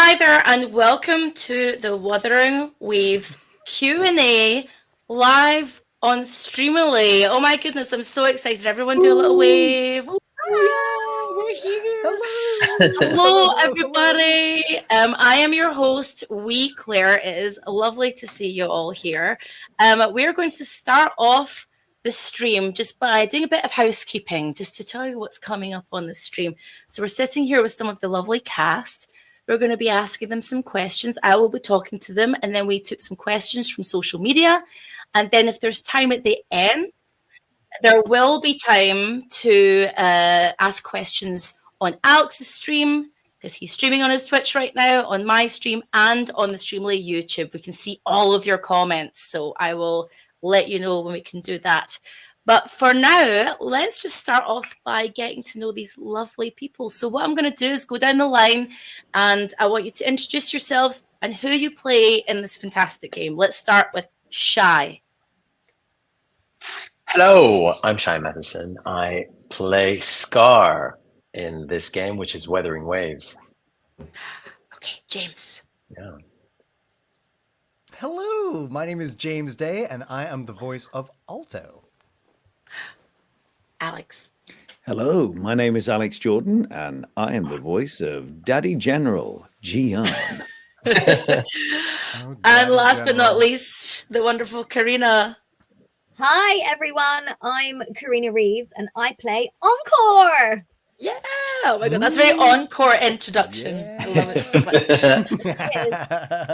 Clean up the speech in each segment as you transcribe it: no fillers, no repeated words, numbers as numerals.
Hi there, and welcome to the Wuthering Waves Q&A live on Streamily. Oh my goodness, I'm so excited. Everyone do a little wave. Oh, yeah, we're here. Hello, everybody. I am your host, Wee Claire. It is lovely to see you all here. We're going to start off the stream just by doing a bit of housekeeping, just to tell you what's coming up on the stream. So we're sitting here with some of the lovely cast. We're going to be asking them some questions. I will be talking to them, and then we took some questions from social media. And then if there's time at the end, there will be time to ask questions on Alex's stream, because he's streaming on his Twitch right now, on my stream, and on the Streamly YouTube. We can see all of your comments, so I will let you know when we can do that. But for now, let's just start off by getting to know these lovely people. So what I'm going to do is go down the line, and I want you to introduce yourselves and who you play in this fantastic game. Let's start with Shy. Hello, I'm Shy Matheson. I play Scar in this game, which is Wuthering Waves. Okay, James. Yeah. Hello, my name is James Day, and I am the voice of Alto. Alex. Hello, my name is Alex Jordan, and I am the voice of Daddy General Gian. And last but not least, the wonderful Karina. Hi everyone, I'm Karina Reeves and I play Encore. Yeah, oh my god, that's a very encore introduction. Yeah. I love it so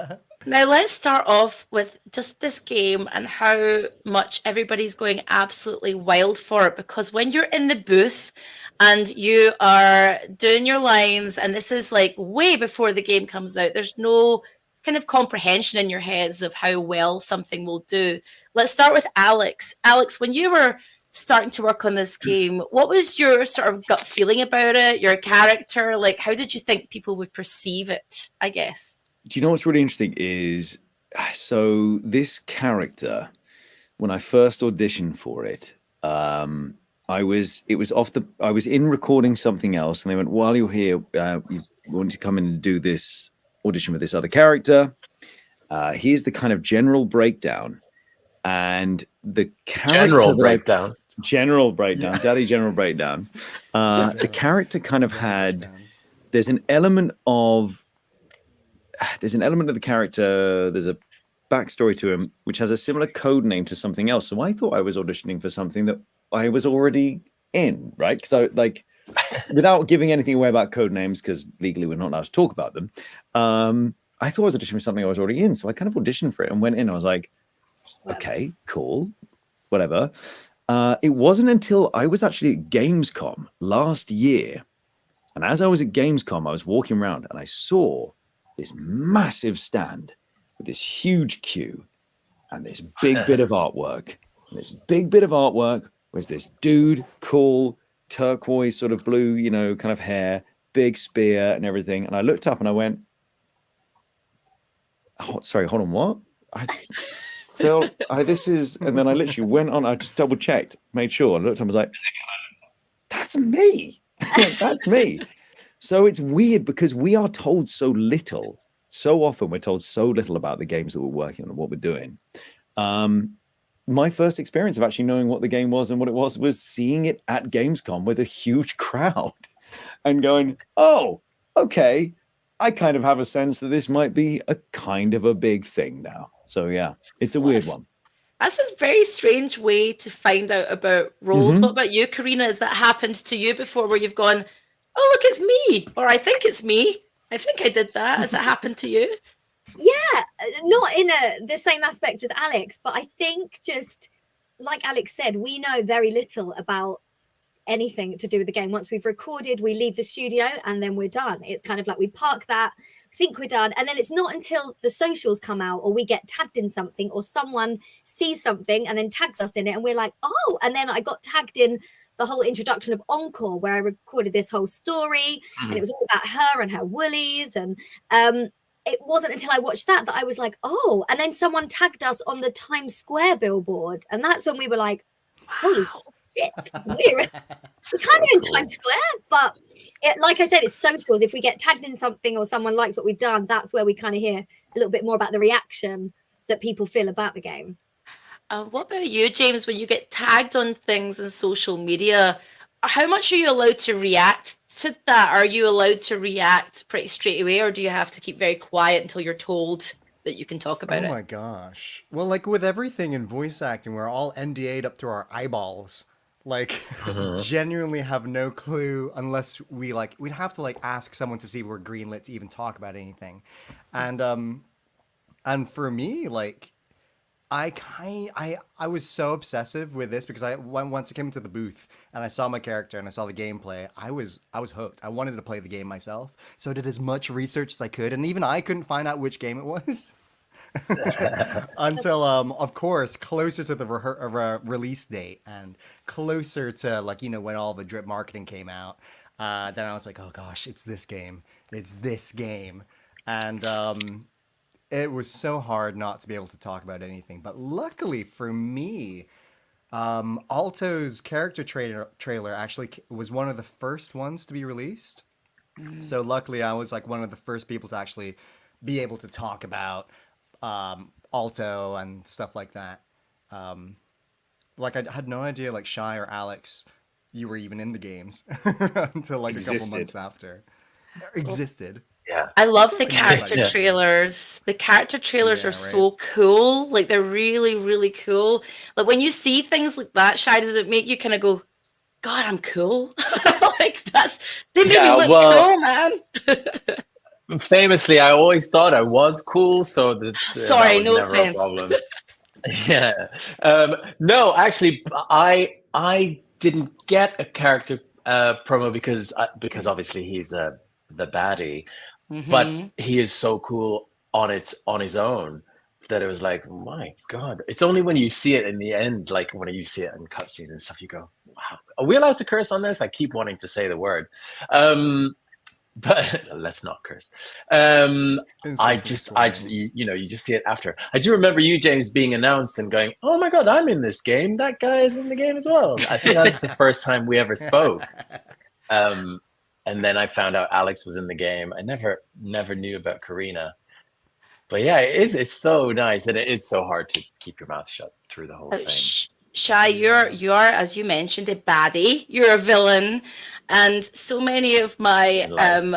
much. Now let's start off with just this game and how much everybody's going absolutely wild for it, because when you're in the booth and you are doing your lines, and this is like way before the game comes out, there's no kind of comprehension in your heads of how well something will do. Let's start with Alex. Alex, when you were starting to work on this game, what was your sort of gut feeling about it, your character? Like, how did you think people would perceive it, I guess? Do you know what's really interesting is, so this character, when I first auditioned for it, I was in recording something else, and they went, while you're here, you want to come in and do this audition with this other character. Here's the kind of general breakdown, and the character general breakdown, yeah. Daddy general breakdown. The character kind of had. There's an element of the character. There's a backstory to him which has a similar code name to something else. So I thought I was auditioning for something that I was already in, right? So like, without giving anything away about code names, because legally we're not allowed to talk about them, I thought I was auditioning for something I was already in. So I kind of auditioned for it and went in. I was like, okay, cool, whatever. It wasn't until I was actually at Gamescom last year, and as I was at Gamescom, I was walking around and I saw this massive stand with this huge queue and this big bit of artwork. And this big bit of artwork was this dude, cool, turquoise sort of blue, you know, kind of hair, big spear and everything. And I looked up and I went, oh, sorry, hold on, what? This is, and then I literally went on, I just double checked, made sure, and looked up and was like, that's me. That's me. So it's weird because we are told so little. So often we're told so little about the games that we're working on and what we're doing. My first experience of actually knowing what the game was and what it was seeing it at Gamescom with a huge crowd and going, oh, okay, I kind of have a sense that this might be a kind of a big thing now. So yeah, it's a weird one. That's a very strange way to find out about roles. Mm-hmm. What about you, Karina? Has that happened to you before where you've gone, oh, look, it's me, or I think it's me. I think I did that. Has that happened to you? Yeah, not in the same aspect as Alex, but I think just like Alex said, we know very little about anything to do with the game. Once we've recorded, we leave the studio and then we're done. It's kind of like we park that, think we're done, and then it's not until the socials come out or we get tagged in something or someone sees something and then tags us in it and we're like, oh, and then I got tagged in the whole introduction of Encore where I recorded this whole story and it was all about her and her woolies, and it wasn't until I watched that I was like, oh, and then someone tagged us on the Times Square billboard, and that's when we were like, holy shit, we're kind of in Times Square, but like I said, it's socials. If we get tagged in something or someone likes what we've done, that's where we kind of hear a little bit more about the reaction that people feel about the game. What about you, James? When you get tagged on things in social media, how much are you allowed to react to that? Are you allowed to react pretty straight away, or do you have to keep very quiet until you're told that you can talk about Oh it? my gosh. Well, like with everything in voice acting, we're all NDA'd up to our eyeballs. Like, genuinely have no clue unless we'd have to like ask someone to see if we're greenlit to even talk about anything. And for me, like, I was so obsessive with this because once I came into the booth and I saw my character and I saw the gameplay, I was hooked. I wanted to play the game myself, so I did as much research as I could, and even I couldn't find out which game it was until of course closer to the release date and closer to like when all the drip marketing came out. Then I was like, oh gosh, it's this game, and it was so hard not to be able to talk about anything. But luckily for me, Alto's character trailer actually was one of the first ones to be released. So luckily, I was like one of the first people to actually be able to talk about Alto and stuff like that. Like I had no idea, like Shy or Alex, you were even in the games until like a couple months after. Existed. Yeah. I love the Yeah. character Yeah. trailers. The character trailers Yeah, are right. so cool. Like they're really, really cool. Like when you see things like that, Shy, does it make you kind of go, God, I'm cool? Like they make me look cool, man. Famously, I always thought I was cool, so that Sorry, was no never offense. a problem. Yeah. No, actually, I didn't get a character promo because obviously he's the baddie, but Mhm. he is so cool on his own that it was like, my God. It's only when you see it in the end, like when you see it in cutscenes and stuff, you go, wow. Are we allowed to curse on this? I keep wanting to say the word. But let's not curse. I just, you just see it after. I do remember you, James, being announced and going, "Oh my God, I'm in this game. That guy is in the game as well." I think that's the first time we ever spoke. And then I found out Alex was in the game. I never knew about Karina. But yeah, it's so nice, and it is so hard to keep your mouth shut through the whole thing. Shy, you're as you mentioned, a baddie. You're a villain, and so many of my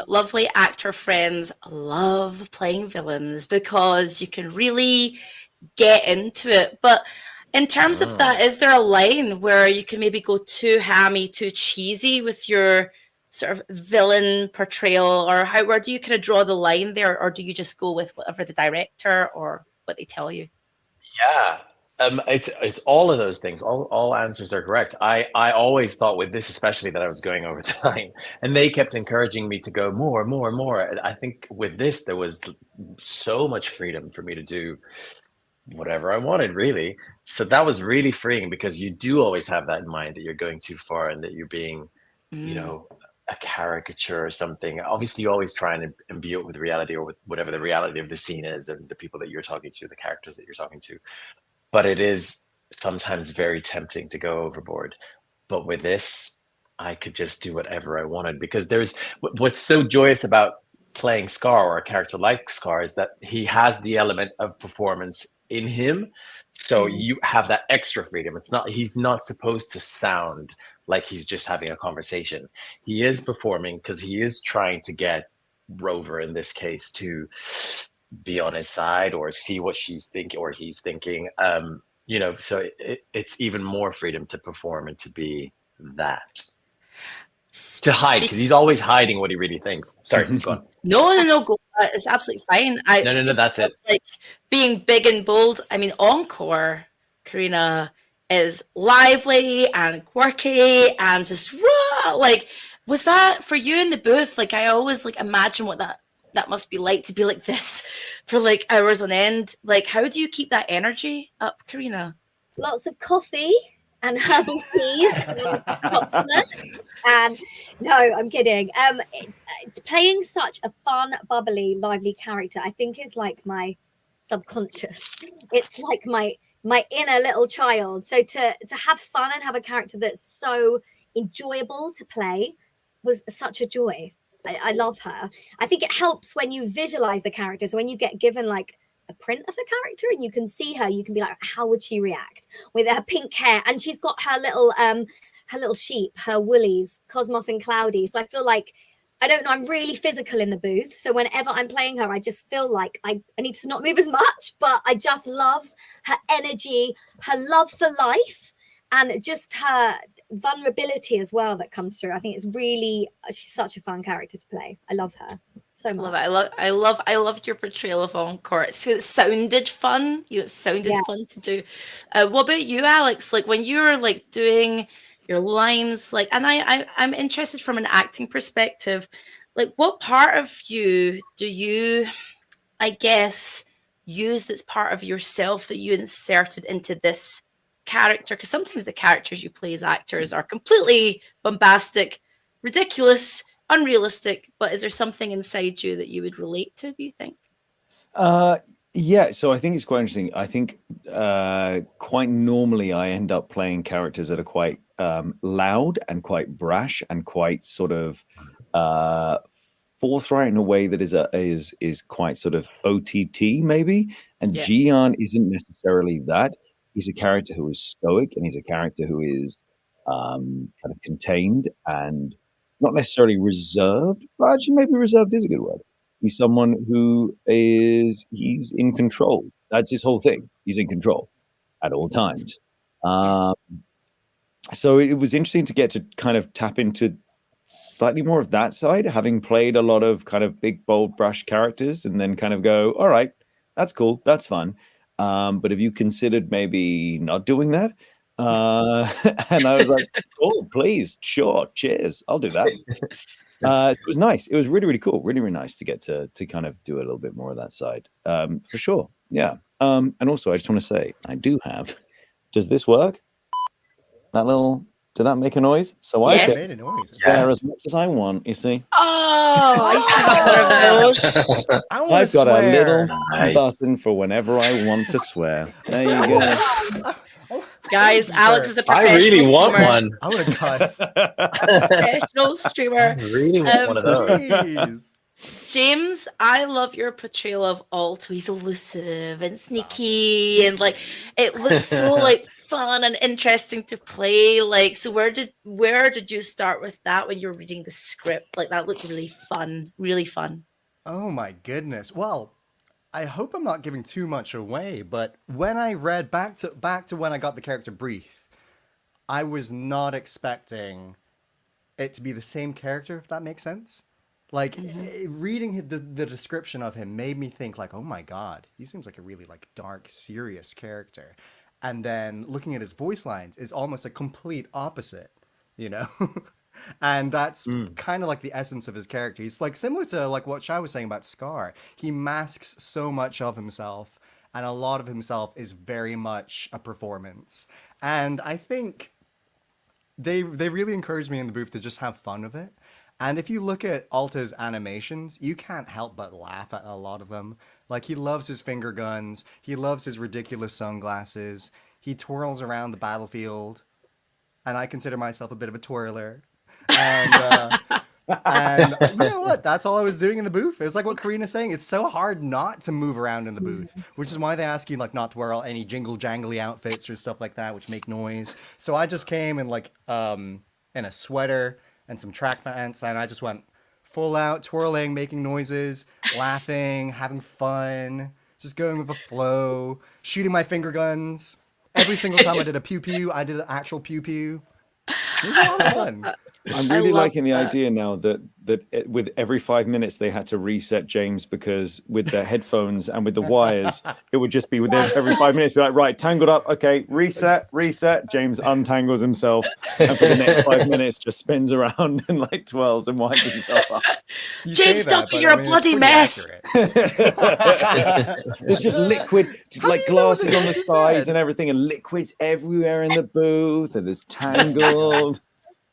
lovely actor friends love playing villains because you can really get into it. But in terms of that, is there a line where you can maybe go too hammy, too cheesy with your sort of villain portrayal, or where do you kind of draw the line there, or do you just go with whatever the director or what they tell you? Yeah. It's all of those things. All answers are correct. I always thought with this, especially, that I was going over the line, and they kept encouraging me to go more. I think with this, there was so much freedom for me to do whatever I wanted, really. So that was really freeing because you do always have that in mind that you're going too far and that you're being, a caricature or something. Obviously, you always try and imbue it with reality or with whatever the reality of the scene is and the people that you're talking to, the characters that you're talking to. But it is sometimes very tempting to go overboard. But with this, I could just do whatever I wanted because there's what's so joyous about playing Scar or a character like Scar is that he has the element of performance in him. So you have that extra freedom. He's not supposed to sound like he's just having a conversation. He is performing because he is trying to get Rover, in this case, to be on his side or see what she's thinking or he's thinking. So it's even more freedom to perform and to be that. To hide, because he's always hiding what he really thinks. Sorry, go on. No, go. It's absolutely fine. No, that's it. Like being big and bold. I mean, Encore, Karina, is lively and quirky and just raw. Like, was that for you in the booth? Like, I always imagine what that must be like to be like this for like hours on end. Like, how do you keep that energy up, Karina? Lots of coffee and herbal teas and chocolate. And no, I'm kidding. Playing such a fun, bubbly, lively character, I think, is like my subconscious. It's like my inner little child. So to have fun and have a character that's so enjoyable to play, was such a joy. I love her. I think it helps when you visualize the character. So when you get given like a print of the character and you can see her, you can be like, how would she react with her pink hair? And she's got her little sheep, her woolies, Cosmos and Cloudy. So I feel like, I don't know, I'm really physical in the booth. So whenever I'm playing her, I just feel like I need to not move as much, but I just love her energy, her love for life, and just her vulnerability as well that comes through. I think it's really, she's such a fun character to play. I love her so much. I loved your portrayal of Encore. It sounded fun. It sounded fun to do. What about you, Alex? Like when you were like doing your lines, like, and I'm interested from an acting perspective, like what part of you do you, I guess, use that's part of yourself that you inserted into this character? Because sometimes the characters you play as actors are completely bombastic, ridiculous, unrealistic, but is there something inside you that you would relate to, do you think? Yeah, so I think it's quite interesting. I think quite normally I end up playing characters that are quite loud and quite brash and quite sort of forthright in a way that is quite sort of OTT maybe. And Gian isn't necessarily that. He's a character who is stoic, and he's a character who is kind of contained and not necessarily reserved, but actually maybe reserved is a good word. He's someone who he's in control. That's his whole thing. He's in control at all times. So it was interesting to get to kind of tap into slightly more of that side, having played a lot of kind of big, bold, brash characters, and then kind of go, all right, that's cool, that's fun. But have you considered maybe not doing that? And I was like, cool, please, sure, cheers, I'll do that. So it was nice. It was really, really cool. Really, really nice to get to kind of do a little bit more of that side, for sure. Yeah. And also, I just want to say, I do have. Does this work? Did that make a noise? So I It made a noise. swear as much as I want. You see? Oh, I used to have one of those. I've got a little button for whenever I want to swear. There you go. Guys, Alex is a professional I really want streamer. one. I want to cuss. Professional streamer. I really want one of those. Jeez. James, I love your portrayal of Alto. He's elusive and sneaky, and like it looks so like fun and interesting to play. Like, so where did you start with that when you were reading the script? Like that looked really fun, really fun. Oh my goodness. Well, I hope I'm not giving too much away, but when I read back to when I got the character Breathe, I was not expecting it to be the same character, if that makes sense. Like reading the description of him made me think like, oh my god, he seems like a really like dark, serious character. And then looking at his voice lines is almost a complete opposite, you know? And that's kind of like the essence of his character. He's like similar to like what Shai was saying about Scar. He masks so much of himself, and a lot of himself is very much a performance. And I think they really encouraged me in the booth to just have fun with it. And if you look at Alta's animations, you can't help but laugh at a lot of them. Like, he loves his finger guns. He loves his ridiculous sunglasses. He twirls around the battlefield. And I consider myself a bit of a twirler. And you know what? That's all I was doing in the booth. It's like what Karina's saying. It's so hard not to move around in the booth, which is why they ask you like not to wear any jingle jangly outfits or stuff like that, which make noise. So I just came in like in a sweater and some track pants, and I just went full out twirling, making noises, laughing, having fun, just going with the flow, shooting my finger guns. Every single time I did a pew pew, I did an actual pew pew. It was a lot of fun. I'm really liking the idea now that with every 5 minutes they had to reset James, because with the headphones and with the wires, it would just be with every 5 minutes, be like, right, tangled up, okay, reset. James untangles himself, and for the next 5 minutes just spins around and like twirls and winds himself up. James, stop it, you're a bloody mess. There's just liquid, like glasses on the sides and everything, and liquids everywhere in the booth, and there's tangled.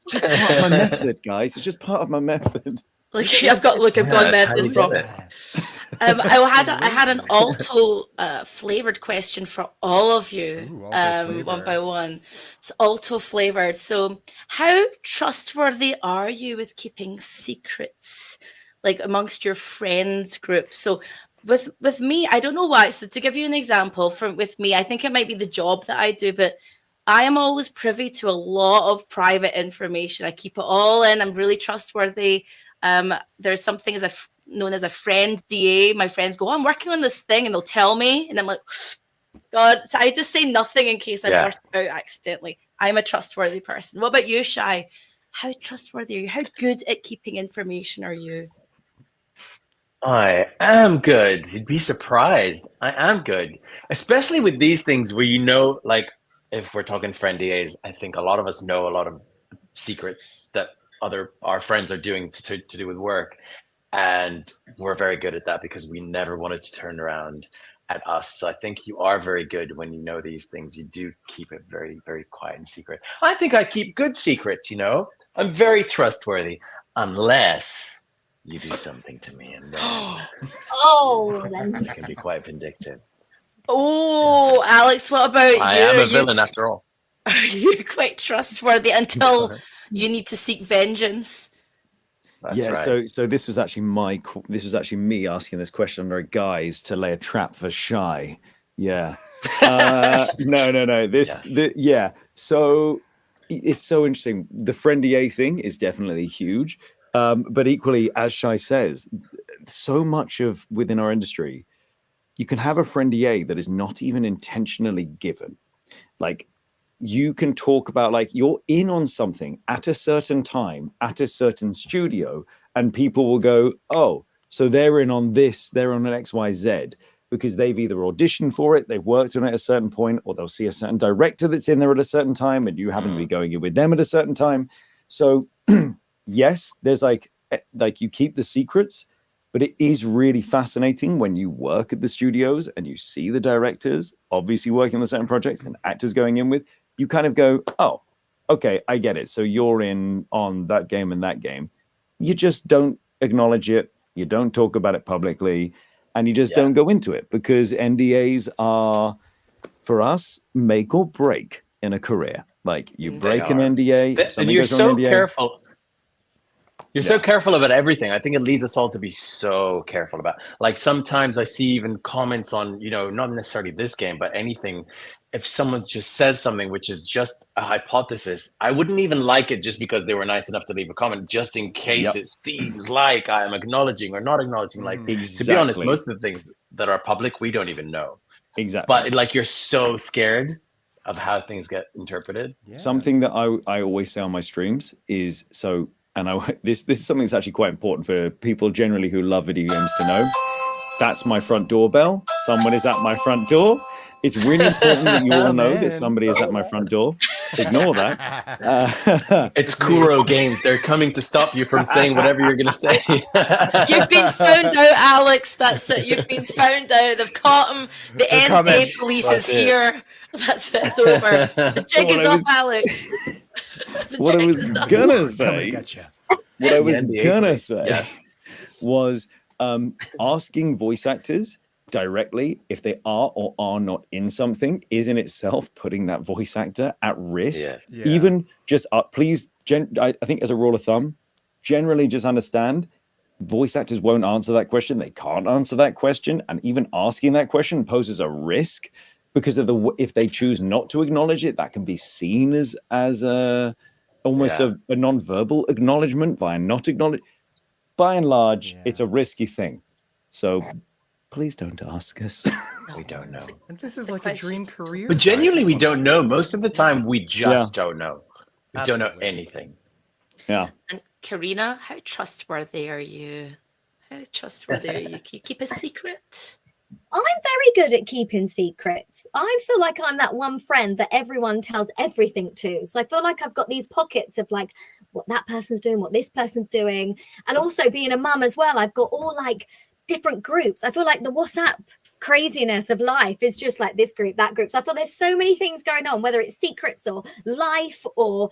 Just part of my method, guys. It's just part of my method. Like, I've got method. I had an alto flavored question for all of you. Ooh, alto One by flavor. one. It's alto flavored. So, how trustworthy are you with keeping secrets, like amongst your friends group? So, with me, I don't know why. So, to give you an example, from with me, I think it might be the job that I do, but I am always privy to a lot of private information. I keep it all in. I'm really trustworthy. There's something known as a friend DA. My friends go, oh, I'm working on this thing, and they'll tell me, and I'm like, God. So I just say nothing in case I Yeah. blurt out accidentally. I'm a trustworthy person. What about you, Shai? How trustworthy are you? How good at keeping information are you? I am good. You'd be surprised. I am good, especially with these things where like if we're talking friend DAs, I think a lot of us know a lot of secrets that our friends are doing to do with work, and we're very good at that because we never wanted to turn around at us. So I think you are very good when you know these things. You do keep it very, very quiet and secret. I think I keep good secrets. I'm very trustworthy, unless you do something to me, and then Oh, then it can be quite vindictive. Oh, Alex, what about I you? am Are a villain after all. are you quite trustworthy until you need to seek vengeance? That's right. So this was actually me asking this question under a guise to lay a trap for Shy. Yeah. No. Yes. So it's so interesting. The friend EA thing is definitely huge. But equally, as Shy says, so much of within our industry, you can have a friend EA that is not even intentionally given. Like, you can talk about, like, you're in on something at a certain time at a certain studio, and people will go, oh, so they're in on this, they're on an XYZ, because they've either auditioned for it, they've worked on it at a certain point, or they'll see a certain director that's in there at a certain time, and you happen to be going in with them at a certain time. So yes, there's like you keep the secrets, but it is really fascinating when you work at the studios and you see the directors obviously working on certain projects and actors going in with, you kind of go, oh, okay, I get it. So you're in on that game and that game. You just don't acknowledge it. You don't talk about it publicly, and you just don't go into it, because NDAs are, for us, make or break in a career. Like, you break an NDA, And you're so careful. You're so careful about everything. I think it leads us all to be so careful about. Like, sometimes I see even comments on, not necessarily this game, but anything. If someone just says something which is just a hypothesis, I wouldn't even like it just because they were nice enough to leave a comment, just in case it seems like I am acknowledging or not acknowledging. Like, to be honest, most of the things that are public, we don't even know. Exactly. But like, you're so scared of how things get interpreted. Yeah. Something that I always say on my streams is, so, and this is something that's actually quite important for people generally who love video games to know. That's my front doorbell. Someone is at my front door. It's really important that you all know that somebody is at my front door. Ignore that. It's Kuro Games. They're coming to stop you from saying whatever you're going to say. You've been found out, Alex. That's it. You've been found out. They've caught him. The NDA police is here. That's it. It's over. The jig is up, Alex. What I was gonna say was asking voice actors directly if they are or are not in something is in itself putting that voice actor at risk. Even just please, I think as a rule of thumb, generally just understand voice actors won't answer that question. They can't answer that question, and even asking that question poses a risk, because of if they choose not to acknowledge it, that can be seen as almost a non-verbal acknowledgement via not acknowledge. By and large, it's a risky thing. So please don't ask us. We don't know. And this is like a dream career. But genuinely, we don't know. Most of the time, we just don't know. We don't know anything. Yeah. And Karina, how trustworthy are you? How trustworthy are you? You keep a secret? I'm very good at keeping secrets. I feel like I'm that one friend that everyone tells everything to. So I feel like I've got these pockets of like what that person's doing, what this person's doing. And also being a mum as well, I've got all like different groups. I feel like the WhatsApp craziness of life is just like this group, that group. So I feel there's so many things going on, whether it's secrets or life or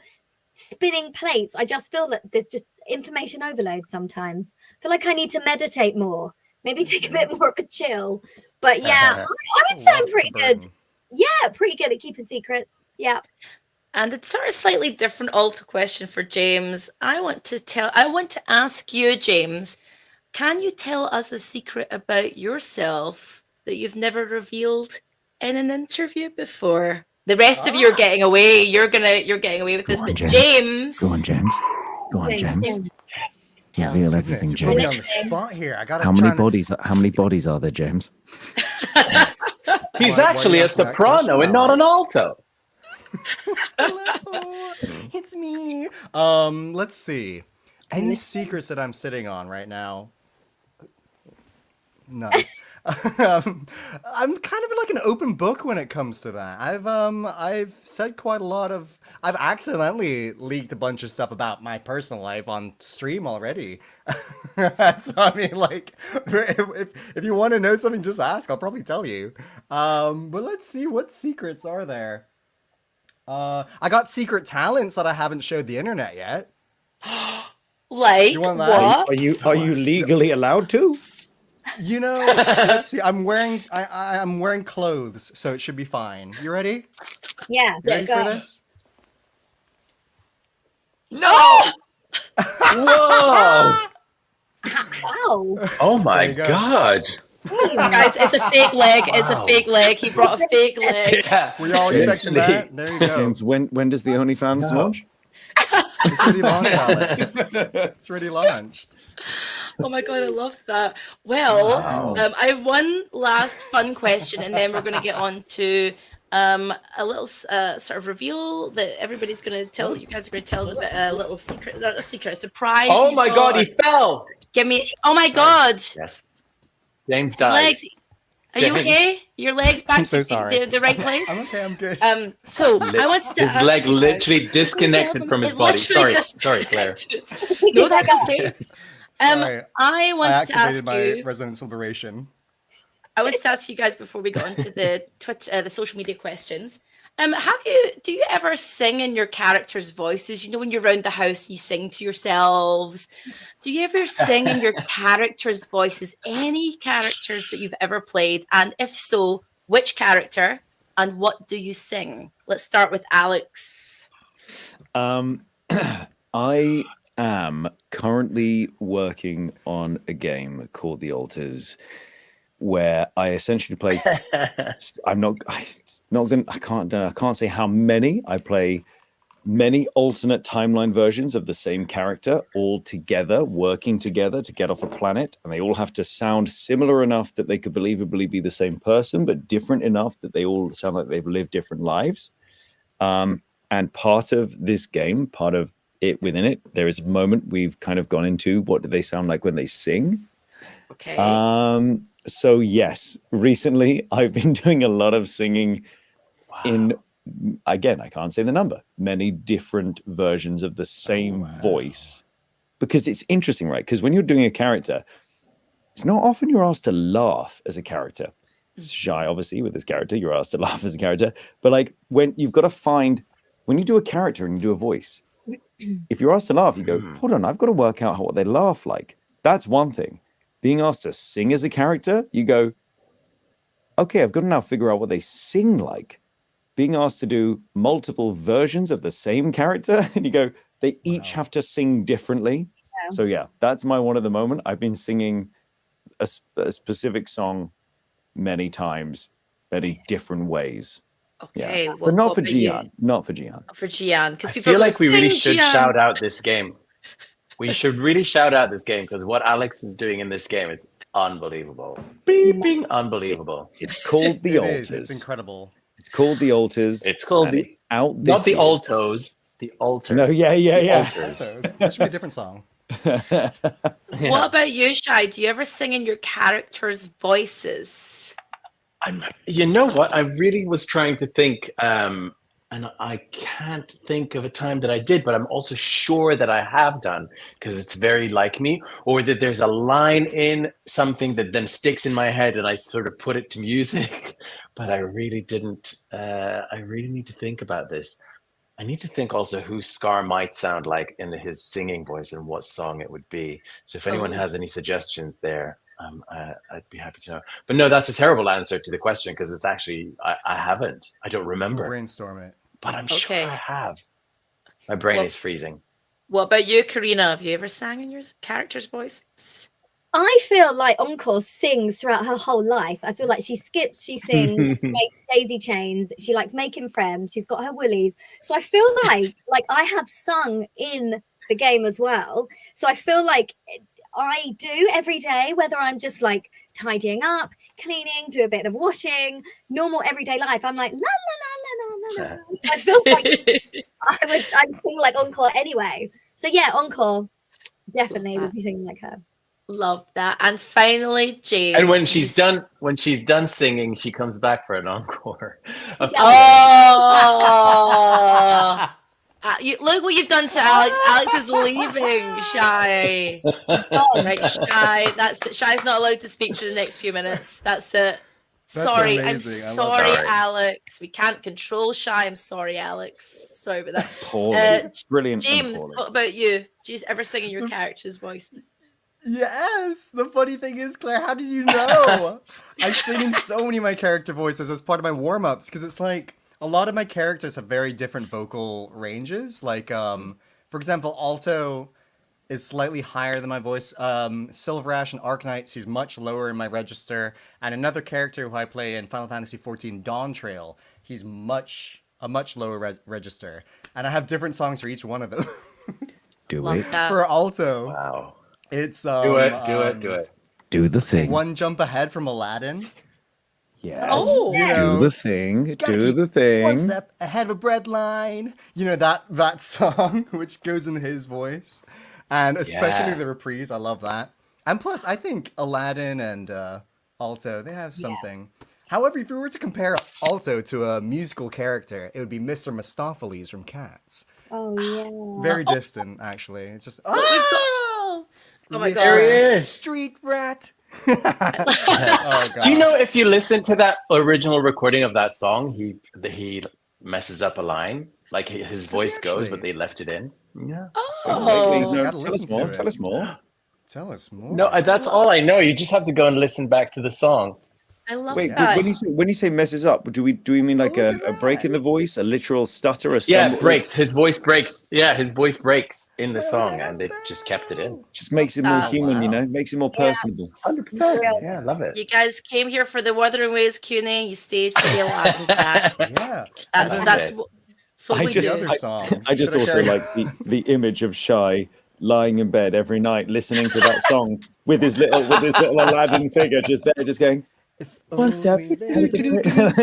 spinning plates. I just feel that there's just information overload sometimes. I feel like I need to meditate more maybe take a bit more of a chill. But yeah, I would say I'm pretty good. Yeah, pretty good at keeping secrets. Yeah. And it's sort of slightly different alto question for James. I want to ask you, James, can you tell us a secret about yourself that you've never revealed in an interview before? The rest of you are getting away. You're getting away with this, but James. Go on, James. Go on, James. Reveal everything, You're putting me James. on the spot here. I gotta. How many bodies are there, James? He's Why actually you a asking that soprano question, and not an Alex? alto. Hello, it's me. Let's see. Any secrets that I'm sitting on right now? None. I'm kind of like an open book when it comes to that. I've said quite a lot of. I've accidentally leaked a bunch of stuff about my personal life on stream already. So I mean, like, if you want to know something, just ask. I'll probably tell you. But let's see, what secrets are there? I got secret talents that I haven't showed the internet yet. Like You want that? what? Are you legally allowed to? You know, let's see. I'm wearing clothes, so it should be fine. You ready? Yeah. You ready go. for this? No! Whoa! Wow. Oh my There you go. God! Guys, it's a fake leg. It's a fake leg. He brought a fake leg. Yeah. Were you all expecting that? There you go. James, when does the OnlyFans No. launch? It's already launched, Alex. It's already launched. Oh my god, I love that. Well, Wow. I have one last fun question, and then we're going to get on to a little sort of reveal that everybody's going to tell. You guys are going to tell us about a little secret, not a secret, a surprise. Oh you've my got. God! He fell. Give me. Oh my god, Yes. James his died. legs. Are you James. okay? Your legs back I'm so to sorry. the right place. I'm okay. I'm good. So I wanted to His ask leg you guys- literally disconnected from his It body. literally Sorry, Claire. disconnected. No, that's okay. Sorry, I I wanted to activated ask my you. resonance liberation. I wanted to ask you guys before we got into the the social media questions. Do you ever sing in your characters' voices? You know, when you're around the house, you sing to yourselves. Do you ever sing in your characters' voices? Any characters that you've ever played, and if so, which character and what do you sing? Let's start with Alex. I am currently working on a game called The Altars, where I essentially play. I can't say how many. I play many alternate timeline versions of the same character, all together, working together to get off a planet, and they all have to sound similar enough that they could believably be the same person, but different enough that they all sound like they've lived different lives. And part of this game, part of it within it, there is a moment we've kind of gone into. What do they sound like when they sing? Okay. So yes, recently I've been doing a lot of singing in, again, I can't say the number, many different versions of the same voice, because it's interesting, right? Because when you're doing a character, it's not often you're asked to laugh as a character. It's Shy, obviously, with this character, you're asked to laugh as a character. But like when you've got to find, when you do a character and you do a voice, if you're asked to laugh, you go, hold on, I've got to work out what they laugh like. That's one thing. Being asked to sing as a character, you go, okay, I've got to now figure out what they sing like. Being asked to do multiple versions of the same character, and you go, they each have to sing differently. Yeah. So yeah, that's my one at the moment. I've been singing a specific song many times, many different ways. Okay, yeah. But not for Gian. Not for Gian. For Gian, because I people feel like we really "Sing, should Gian." shout out this game. We should really shout out this game because what Alex is doing in this game is unbelievable. Beeping unbelievable. It's called The Altars. It's incredible. It's called The Altars. It's called the out this not the year. altos, the altars. No, yeah. Altars. That should be a different song. Yeah. What about you, Shai? Do you ever sing in your characters' voices? You know what? I really was trying to think, and I can't think of a time that I did, but I'm also sure that I have done because it's very like me, or that there's a line in something that then sticks in my head and I sort of put it to music. But I really didn't. I really need to think about this. I need to think also who Scar might sound like in his singing voice and what song it would be. So if anyone Oh. has any suggestions there, I'd be happy to know. But no, that's a terrible answer to the question because it's actually I haven't. I don't We'll remember, brainstorm it. but I'm sure Okay. I have. My brain Well- is freezing. What about you, Karina? Have you ever sang in your character's voice? I feel like Encore sings throughout her whole life. I feel like she skips, she sings, she makes daisy chains, she likes making friends, she's got her willies. So I feel like I have sung in the game as well. So I feel like I do every day, whether I'm just like tidying up, cleaning, do a bit of washing, normal everyday life. I'm like la la la la la la. So I feel like I'd sing like Encore anyway. So yeah, Encore definitely would be singing like her. Love that. And finally, James. And when she's done singing, she comes back for an encore. Oh, look what you've done to Alex. Alex is leaving, Shy. Right, Shy. That's it. Shy's not allowed to speak for the next few minutes. That's it. Sorry, I'm amazing. I love sorry, that. Alex. We can't control Shy. I'm sorry, Alex. Sorry about that. Poorly. Brilliant. and James, poorly. what about you? Do you ever sing in your character's voices? Yes. The funny thing is, Claire, how did you know? I sing in so many of my character voices as part of my warm-ups because it's like a lot of my characters have very different vocal ranges. Like, for example, alto is slightly higher than my voice. Silver Ash and Arknights, he's much lower in my register. And another character who I play in Final Fantasy XIV, Dawn Trail, he's a much lower register. And I have different songs for each one of them. Do Love it. that. For alto, Wow. it's Do it. Do the thing. One Jump Ahead from Aladdin. Yes. Oh. You know, Do the thing. gotta Do keep the thing. One step ahead of a bread line. You know, that song, which goes in his voice. And especially Yeah. the reprise, I love that. And plus, I think Aladdin and alto, they have something. However, if you were to compare alto to a musical character, it would be Mr. Mistopheles from Cats. Oh yeah. Very distant, actually. It's just, Oh my There he god. is. Street rat. Oh, God. Do you know if you listen to that original recording of that song, he messes up a line, like his voice goes, but actually? they left it in. Yeah. Oh. Please, gotta Tell listen us more. to it. Tell us more. Tell us more. No, that's all I know. You just have to go and listen back to the song. I love Wait, that. when you say messes up, do we mean like look a at break that. in the voice, a literal stutter, a Yeah, stumble? it breaks. His voice breaks. Yeah, his voice breaks in the song, and they just kept it in. Just makes it more Oh, human, you wow. know, makes it more Yeah. personable. 100%. Real. Yeah, love it. You guys came here for the Wuthering Waves Q&A. You stayed for the Aladdin chat. Yeah. That's what I we just- do. The other songs. I just Should also carry- like the image of Shy lying in bed every night listening to that song with his little Aladdin figure just there, just going If one step. only they could like,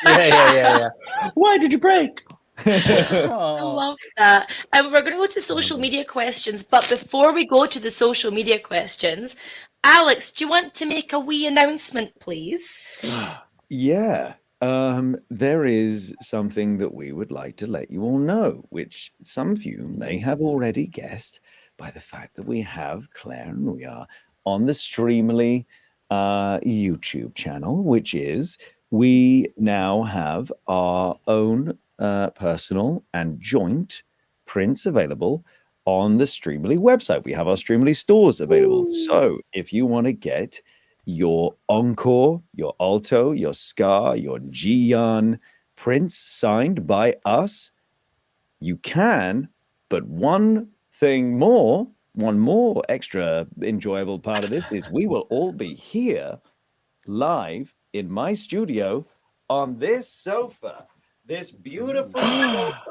Yeah. Why did you break? I Oh. love that. And we're going to go to social media questions. But before we go to the social media questions, Alex, do you want to make a wee announcement, please? Yeah. There is something that we would like to let you all know, which some of you may have already guessed by the fact that we have Claire and we are on the Streamily YouTube channel, which is we now have our own personal and joint prints available on the Streamily website. We have our Streamily stores available. Ooh. So if you want to get your Encore, your Alto, your Scar, your Jian prints signed by us, you can. But one more extra enjoyable part of this is we will all be here live in my studio on this sofa, this beautiful sofa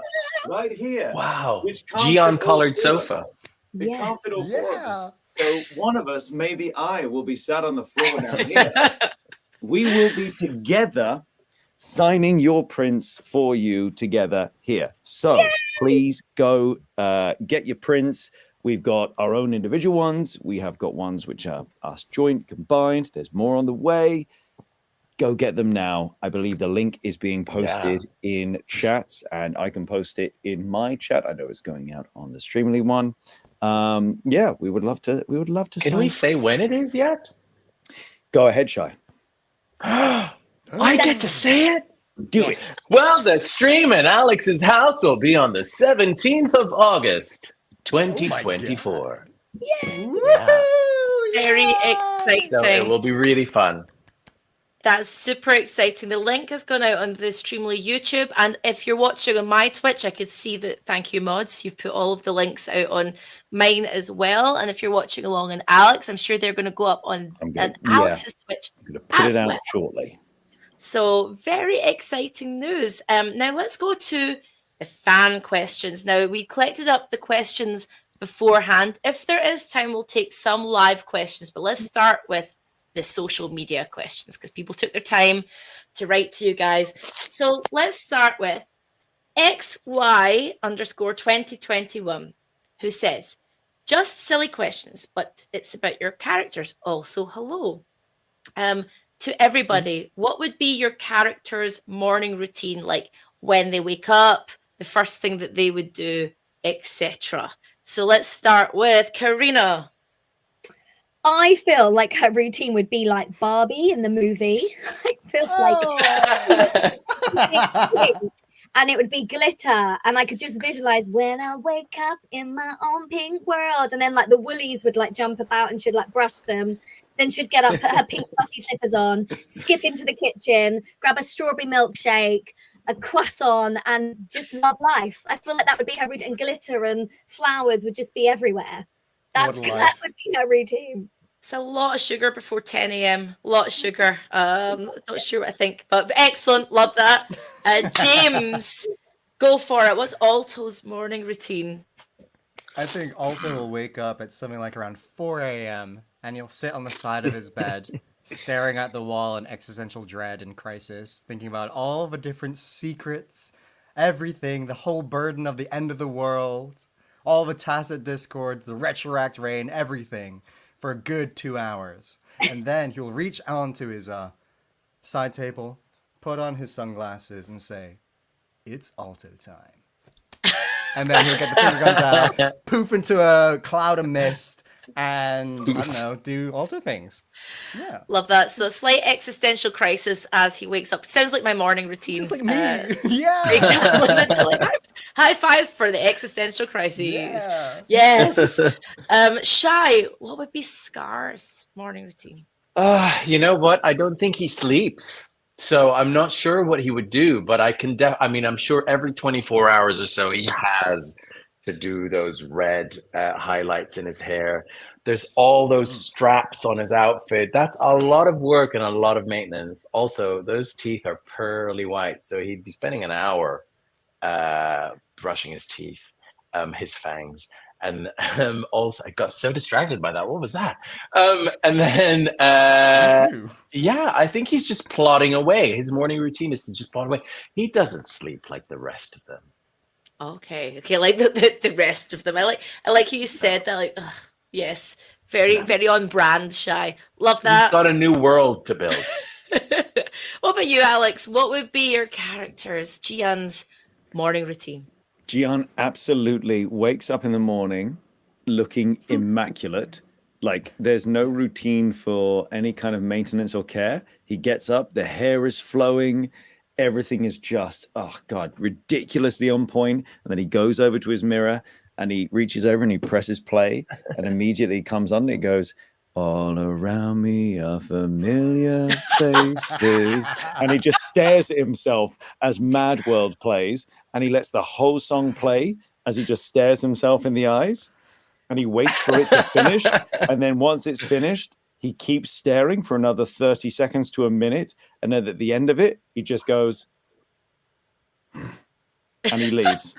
right here. Wow. Which can't Geon fit all colored four of sofa. us. It Yes. can't fit all four of us. Yeah. So one of us, maybe I, will be sat on the floor down here. We will be together signing your prints for you together here. So please go get your prints. We've got our own individual ones. We have got ones which are us joint combined. There's more on the way. Go get them now. I believe the link is being posted in chats, and I can post it in my chat. I know it's going out on the Streamily one. Yeah, we would love to. We would love to. Can sign. we say when it is yet? Go ahead, Shy. I get to say it? Do Yes. it. Well, the stream in Alex's house will be on the 17th of August, Oh my 2024. Woohoo! Yeah. Very Yeah! So it exciting. will be really fun. That's super exciting. The link has gone out on the Streamly YouTube. And if you're watching on my Twitch, I could see that. Thank you, mods. You've put all of the links out on mine as well. And if you're watching along on Alex, I'm sure they're going to go up on Alex's Twitch I'm gonna put it as out well. shortly. So very exciting news. Now let's go to the fan questions. Now we collected up the questions beforehand. If there is time, we'll take some live questions, but let's start with the social media questions because people took their time to write to you guys. So let's start with XY_2021, who says, just silly questions, but it's about your characters. Also, hello. To everybody, what would be your character's morning routine, like when they wake up, the first thing that they would do, etc.? So let's start with Karina. I feel like her routine would be like Barbie in the movie. I feel like and it would be glitter, and I could just visualize when I wake up in my own pink world, and then like the woolies would like jump about and she'd like brush them. Then she'd get up, put her pink fluffy slippers on, skip into the kitchen, grab a strawberry milkshake, a croissant, and just love life. I feel like that would be her routine. And glitter and flowers would just be everywhere. That would be her routine. It's a lot of sugar before 10 a.m. A lot of sugar. Not sure what I think, but excellent. Love that. James, go for it. What's Alto's morning routine? I think Alto will wake up at something like around 4 a.m. and he'll sit on the side of his bed, staring at the wall in existential dread and crisis, thinking about all the different secrets, everything, the whole burden of the end of the world, all the tacit discord, the retroact rain, everything, for a good 2 hours. And then he'll reach onto his side table, put on his sunglasses, and say, "It's Alto time." And then he'll get the finger guns out, poof into a cloud of mist, and, I don't know, do Alto things. Yeah. Love that. So slight existential crisis as he wakes up. Sounds like my morning routine. Just like me. Yeah. Exactly. Literally. High fives for the existential crises. Yeah. Yes. Shy, what would be Scar's morning routine? You know what? I don't think he sleeps. So I'm not sure what he would do, but I'm sure every 24 hours or so he has to do those red highlights in his hair. There's all those straps on his outfit. That's a lot of work and a lot of maintenance. Also, those teeth are pearly white, so he'd be spending an hour brushing his teeth, his fangs. And also, I got so distracted by that. What was that? And then, Me too. yeah, I think he's just plodding away. His morning routine is to just plod away. He doesn't sleep like the rest of them. Okay, like the rest of them. I like how you said that. Like, ugh, yes, very on brand. Shy, love that. He's got a new world to build. What about you, Alex? What would be your character's Gian's morning routine? Gian absolutely wakes up in the morning looking immaculate. Like there's no routine for any kind of maintenance or care. He gets up, the hair is flowing, everything is just, oh God, ridiculously on point. And then he goes over to his mirror and he reaches over and he presses play and immediately comes on and it goes, "All around me are familiar faces." And he just stares at himself as Mad World plays. And he lets the whole song play as he just stares himself in the eyes. And he waits for it to finish. And then once it's finished, he keeps staring for another 30 seconds to a minute. And then at the end of it, he just goes, and he leaves.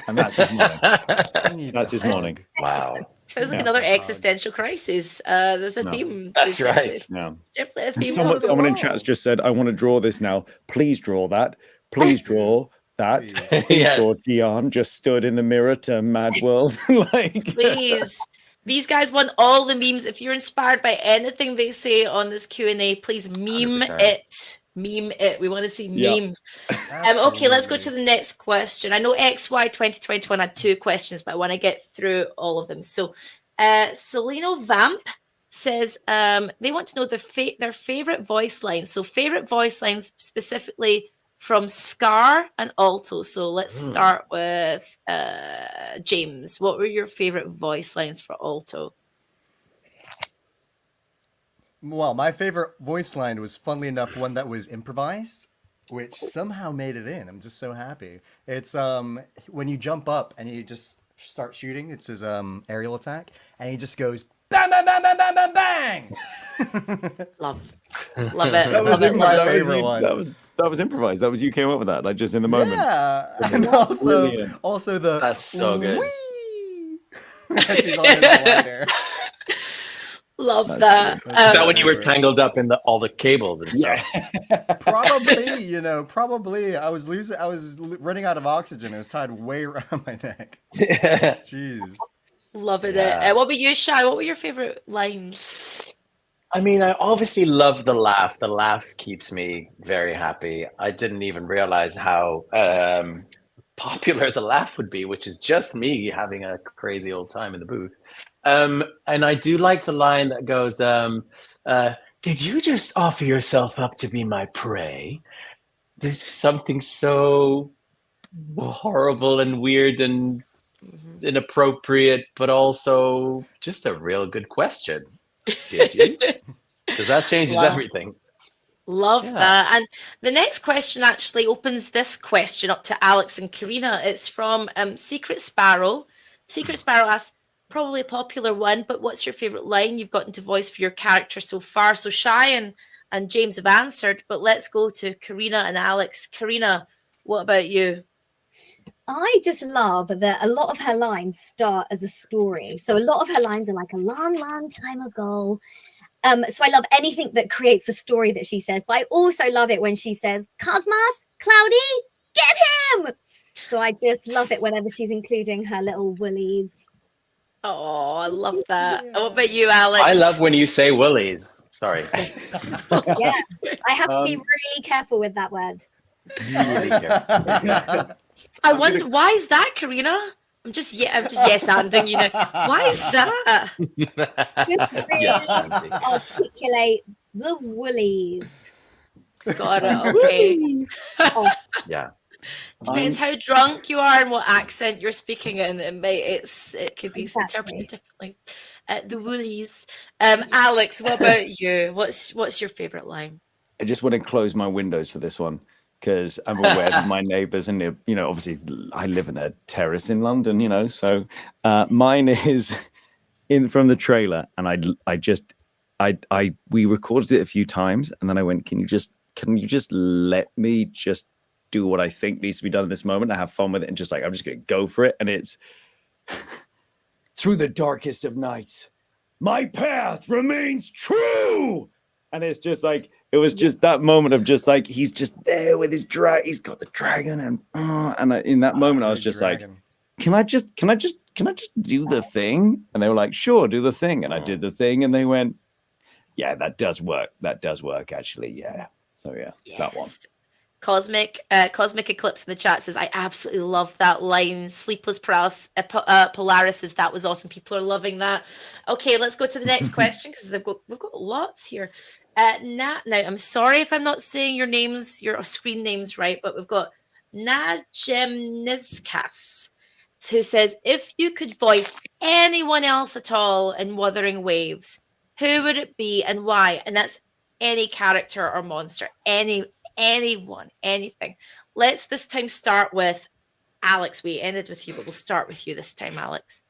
And that's his morning. That's his morning. Wow. Sounds like another existential crisis. There's a theme. That's right. No. Definitely a theme. Someone in chat has just said, "I want to draw this now. Please draw that. Please draw that. Please Yes. draw Gian just stood in the mirror to Mad World." Like, Please. These guys want all the memes. If you're inspired by anything they say on this Q&A, please meme 100%. it. Meme it. We want to see memes. Okay, let's go to the next question. I know XY 2021 had 2 questions, but I want to get through all of them. So Celino Vamp says they want to know their favorite voice lines. So favorite voice lines specifically from Scar and Alto. So let's start with James. What were your favorite voice lines for Alto? Well, my favorite voice line was, funnily enough, one that was improvised, which somehow made it in. I'm just so happy. It's when you jump up and you just start shooting. It's his aerial attack, and he just goes bang bang bang bang bang bang bang. Love it. Love was it. my Love it. favorite one. That was improvised. That was you came up with that, like just in the moment. Yeah, and also Brilliant. the That's so good. Whee! As he's on his glider. Love That's that. good. Is that when you were tangled up in all the cables and stuff? Probably. I was running out of oxygen. It was tied way around my neck. Jeez. Loving Yeah. it. What about you, Shai? What were your favorite lines? I mean, I obviously love the laugh. The laugh keeps me very happy. I didn't even realize how popular the laugh would be, which is just me having a crazy old time in the booth. And I do like the line that goes, did you just offer yourself up to be my prey? There's something so horrible and weird and inappropriate, but also just a real good question. Did you? Because that changes Wow. everything. Love Yeah. that. And the next question actually opens this question up to Alex and Karina. It's from Secret Sparrow. Secret Sparrow asks, probably a popular one, but what's your favorite line you've gotten to voice for your character so far? So Shai and James have answered, but let's go to Karina and Alex. Karina, what about you? I just love that a lot of her lines start as a story. So a lot of her lines are like a long, long time ago. So I love anything that creates the story that she says. But I also love it when she says, Cosmos, Cloudy, get him! So I just love it whenever she's including her little woolies. Oh, I love that. And what about you, Alex? I love when you say willies. Sorry. Yeah, I have to be really careful with that word. Really careful. I wonder, why is that, Karina? I'm just yes anding, you know. Why is that? Just really Yes, Auntie. articulate the woolies. Got it. Okay. Yeah. Depends how drunk you are and what accent you're speaking in. It could be Exactly. interpreted differently. The woolies. Alex, what about you? What's your favorite line? I just want to close my windows for this one because I'm aware that my neighbors and obviously I live in a terrace in London, so mine is from the trailer, and we recorded it a few times, and then I went, can you just let me just do what I think needs to be done in this moment? I have fun with it, and just like I'm just gonna go for it. And it's through the darkest of nights, my path remains true. And it's just like it was just that moment of just like he's just there with his he's got the dragon, and in that moment I was just like, can I just do the thing? And they were like, sure, do the thing. And I did the thing, and they went, yeah, that does work actually. Yeah. So yeah, that one. Cosmic Eclipse in the chat says, I absolutely love that line. Sleepless Polaris says that was awesome. People are loving that. Okay, let's go to the next question because we've got lots here. Now, I'm sorry if I'm not saying your screen names right, but we've got Najemnizkas, who says, if you could voice anyone else at all in Wuthering Waves, who would it be and why? And that's any character or monster, anyone, anything. Let's this time start with Alex. We ended with you, but we'll start with you this time, Alex.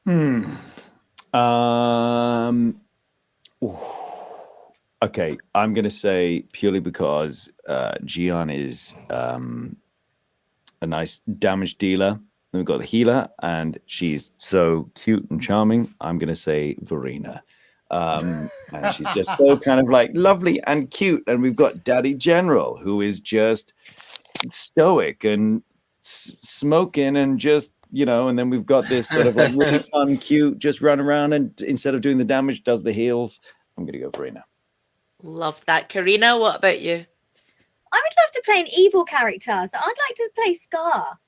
Okay, I'm gonna say purely because Gian is a nice damage dealer. Then we've got the healer, and she's so cute and charming. I'm gonna say Verena. And she's just so kind of like lovely and cute. And we've got Daddy General, who is just stoic and smoking and just, and then we've got this sort of like really fun, cute, just run around and instead of doing the damage, does the heals. I'm going to go Verena. Love that. Karina, what about you? I would love to play an evil character. So I'd like to play Scar.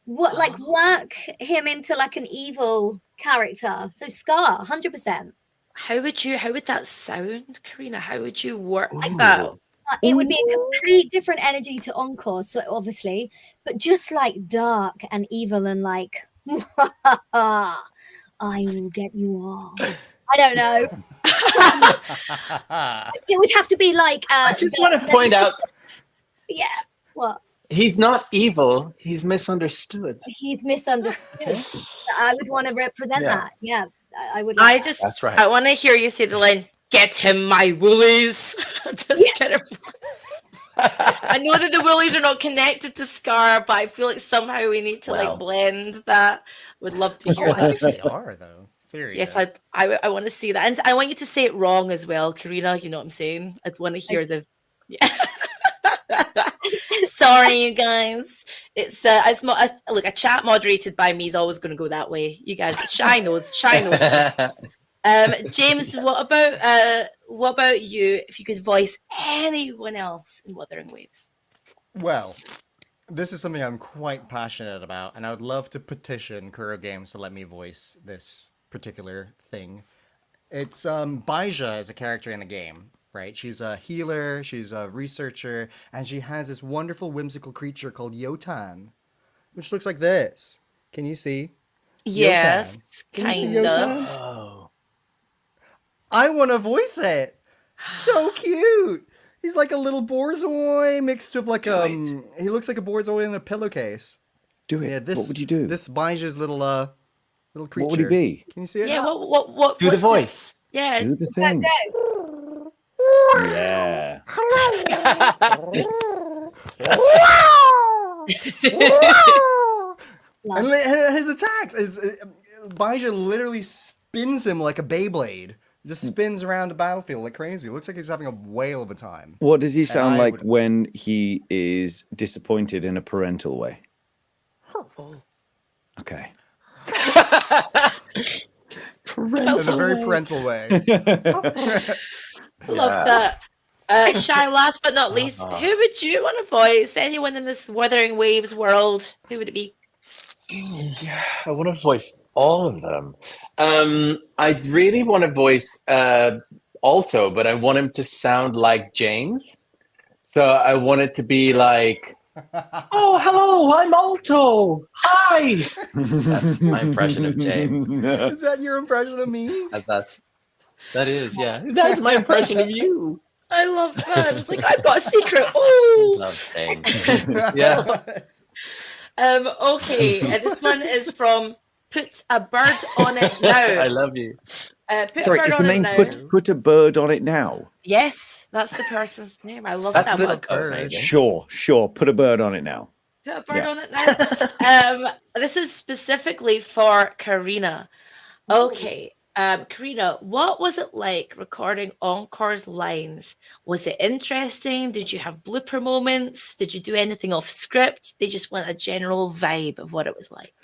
Work him into like an evil character. So Scar, 100%. How would that sound, Karina? How would you work that? It would be a complete different energy to Encore, so obviously, but just like dark and evil and like, I will get you all. I don't know. It would have to be like. I just want to point out, Yeah. What? he's not evil. He's misunderstood. He's misunderstood. I would want to represent Yeah. that. Yeah, I would. I like that. just, That's right. I want to hear you say the line, "Get him, my woolies." Just kind of. I know that the woolies are not connected to Scar, but I feel like somehow we need to Well. like blend that. Would love to hear Oh, that. they are though. Theory. Yes, I want to see that, and I want you to say it wrong as well, Karina. You know what I'm saying? I want to hear the. Yeah. Sorry, you guys. It's look, a chat moderated by me is always going to go that way. You guys, Shy knows. James, what about you? If you could voice anyone else in Wuthering Waves? Well, this is something I'm quite passionate about, and I would love to petition Kuro Games to let me voice this particular thing. It's Baija is a character in a game, right? She's a healer, she's a researcher, and she has this wonderful whimsical creature called Yotan, which looks like this. Can you see? Yes, Can you see kind Yotan? of. Oh. I want to voice it. So cute. He's like a little borzoi mixed with like he looks like a borzoi in a pillowcase. Do it. Yeah, this What would you do? This Baija's little creature. What would he be? Can you see it? Yeah, what? Do the what's voice. Yeah, Do the Go, thing. go. Yeah. And his attacks is Baija literally spins him like a Beyblade. Just spins around the battlefield like crazy. Looks like he's having a whale of a time. What does he sound I like would- when he is disappointed in a parental way? Okay. In a very parental way. love that. Shy, last but not least, who would you want to voice? Anyone in this Wuthering Waves world? Who would it be? Yeah, I want to voice all of them. I really want to voice Alto, but I want him to sound like James. So I want it to be like, "Oh, hello, I'm Alto. Hi." That's my impression of James. Is that your impression of me? That is, yeah. That's my impression of you. I love that. It's like, I've got a secret. Oh, Love James. Yeah. Okay, this one is from Put a Bird on It I Now. love you. Put Sorry, a bird is on the it name now. put a bird on it now? Yes, that's the person's name. I love That's that the one. amazing. Sure. Put a bird on it now. Put a bird Yeah. on it now. This is specifically for Karina. Okay. Karina, what was it like recording Encore's lines? Was it interesting? Did you have blooper moments? Did you do anything off script? They just want a general vibe of what it was like.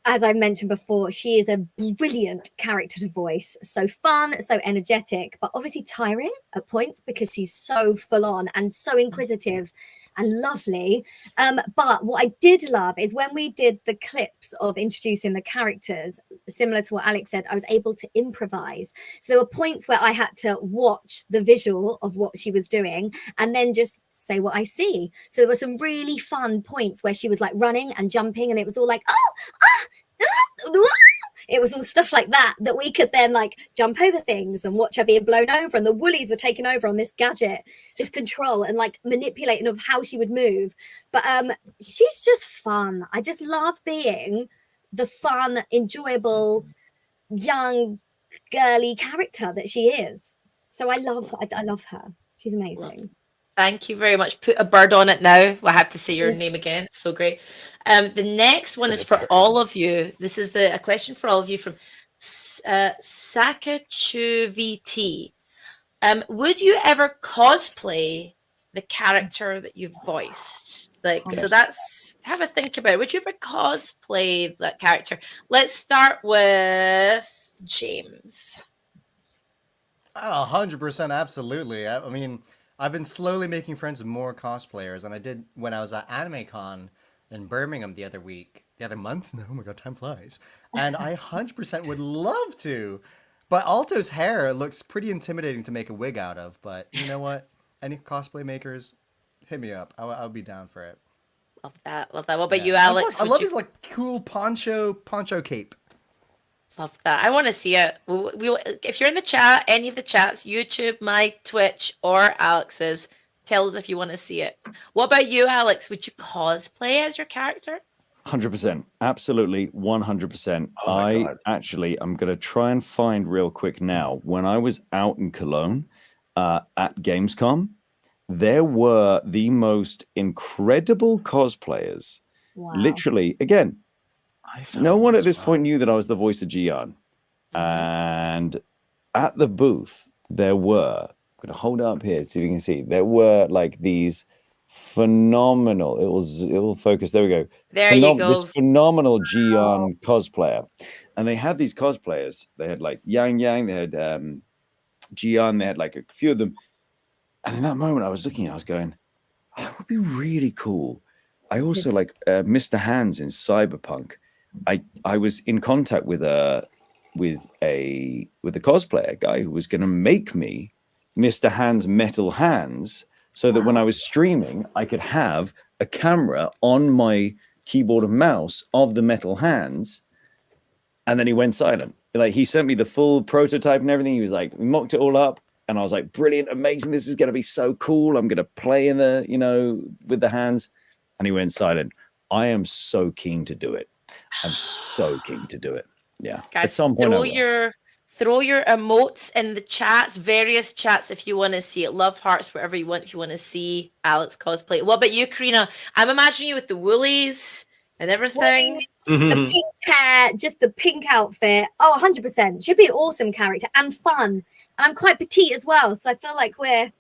As I mentioned before, she is a brilliant character to voice. So fun, so energetic, but obviously tiring at points because she's so full on and so inquisitive and lovely. But what I did love is when we did the clips of introducing the characters, similar to what Alex said, I was able to improvise. So there were points where I had to watch the visual of what she was doing and then just say what I see. So there were some really fun points where she was like running and jumping and it was all like, it was all stuff like that we could then like jump over things and watch her being blown over, and the woolies were taking over on this gadget, this control, and like manipulating of how she would move. But she's just fun. I just love being the fun, enjoyable, young, girly character that she is. So I love her. She's amazing. Thank you very much. Put a bird on it now. I have to say your name again. It's so great. The next one is for all of you. This is a question for all of you from Sakachuvt. Would you ever cosplay the character that you voiced? So that's, have a think about it. Would you ever cosplay that character? Let's start with James. 100%, absolutely. I mean, I've been slowly making friends with more cosplayers, and I did when I was at AnimeCon in Birmingham the other month. Oh my god, time flies. And I 100% would love to. But Alto's hair looks pretty intimidating to make a wig out of, but you know what? any cosplay makers, hit me up. I'll be down for it. Love that. Love that. What about Yeah. you, And Alex? plus, I Would love you- his like cool poncho cape. Love that. I want to see it. If you're in the chat, any of the chats, YouTube, my Twitch, or Alex's, tell us if you want to see it. What about you, Alex? Would you cosplay as your character? 100%. Absolutely. 100%. Oh my God. I'm going to try and find real quick now. When I was out in Cologne at Gamescom, there were the most incredible cosplayers. Wow. Literally, again, I found no one one at as this well. point knew that I was the voice of Gian. And at the booth, there were, I'm going to hold it up here so you can see, there were like these phenomenal, it'll focus, there we go. There you go. This phenomenal Gian cosplayer. And they had these cosplayers. They had like Yang, they had Gian, they had like a few of them. And in that moment, I was looking and I was going, that would be really cool. I also like Mr. Hands in Cyberpunk. I was in contact with a cosplayer guy who was going to make me Mr. Hands metal hands, so that when I was streaming, I could have a camera on my keyboard and mouse of the metal hands. And then he went silent. Like, he sent me the full prototype and everything. He was like, we mocked it all up. And I was like, brilliant, amazing. This is going to be so cool. I'm going to play in the, with the hands. And he went silent. I am so keen to do it. I'm so keen to do it. Yeah. At Guys, some point, throw your emotes in the chats, various chats, if you want to see it. Love hearts, whatever you want, if you want to see Alex cosplay. What about you, Karina? I'm imagining you with the woolies and everything. The pink hair, just the pink outfit. Oh, 100%. Should be an awesome character and fun. And I'm quite petite as well, so I feel like we're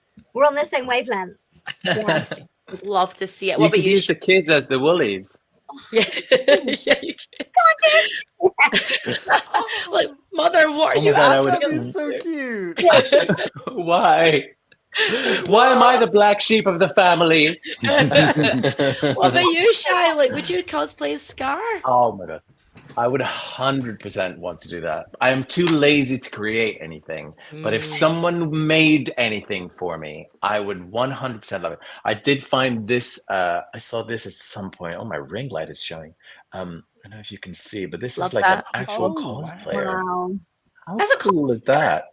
on the same wavelength. Yeah. Would love to see it. You What about could you? use the kids as the woolies. Yeah, yeah, you can. Like, mother, what are Oh my you God, I asking would- us It's so to do? cute. Why? Why am I the black sheep of the family? What about you, Shy? Like, would you cosplay as Scar? Oh my God. I would 100% want to do that. I am too lazy to create anything. But if someone made anything for me, I would 100% love it. I did find this. I saw this at some point. Oh, my ring light is showing. I don't know if you can see, but this Love is like that. an actual Oh, wow. cosplayer. Wow. How That's a cool is that?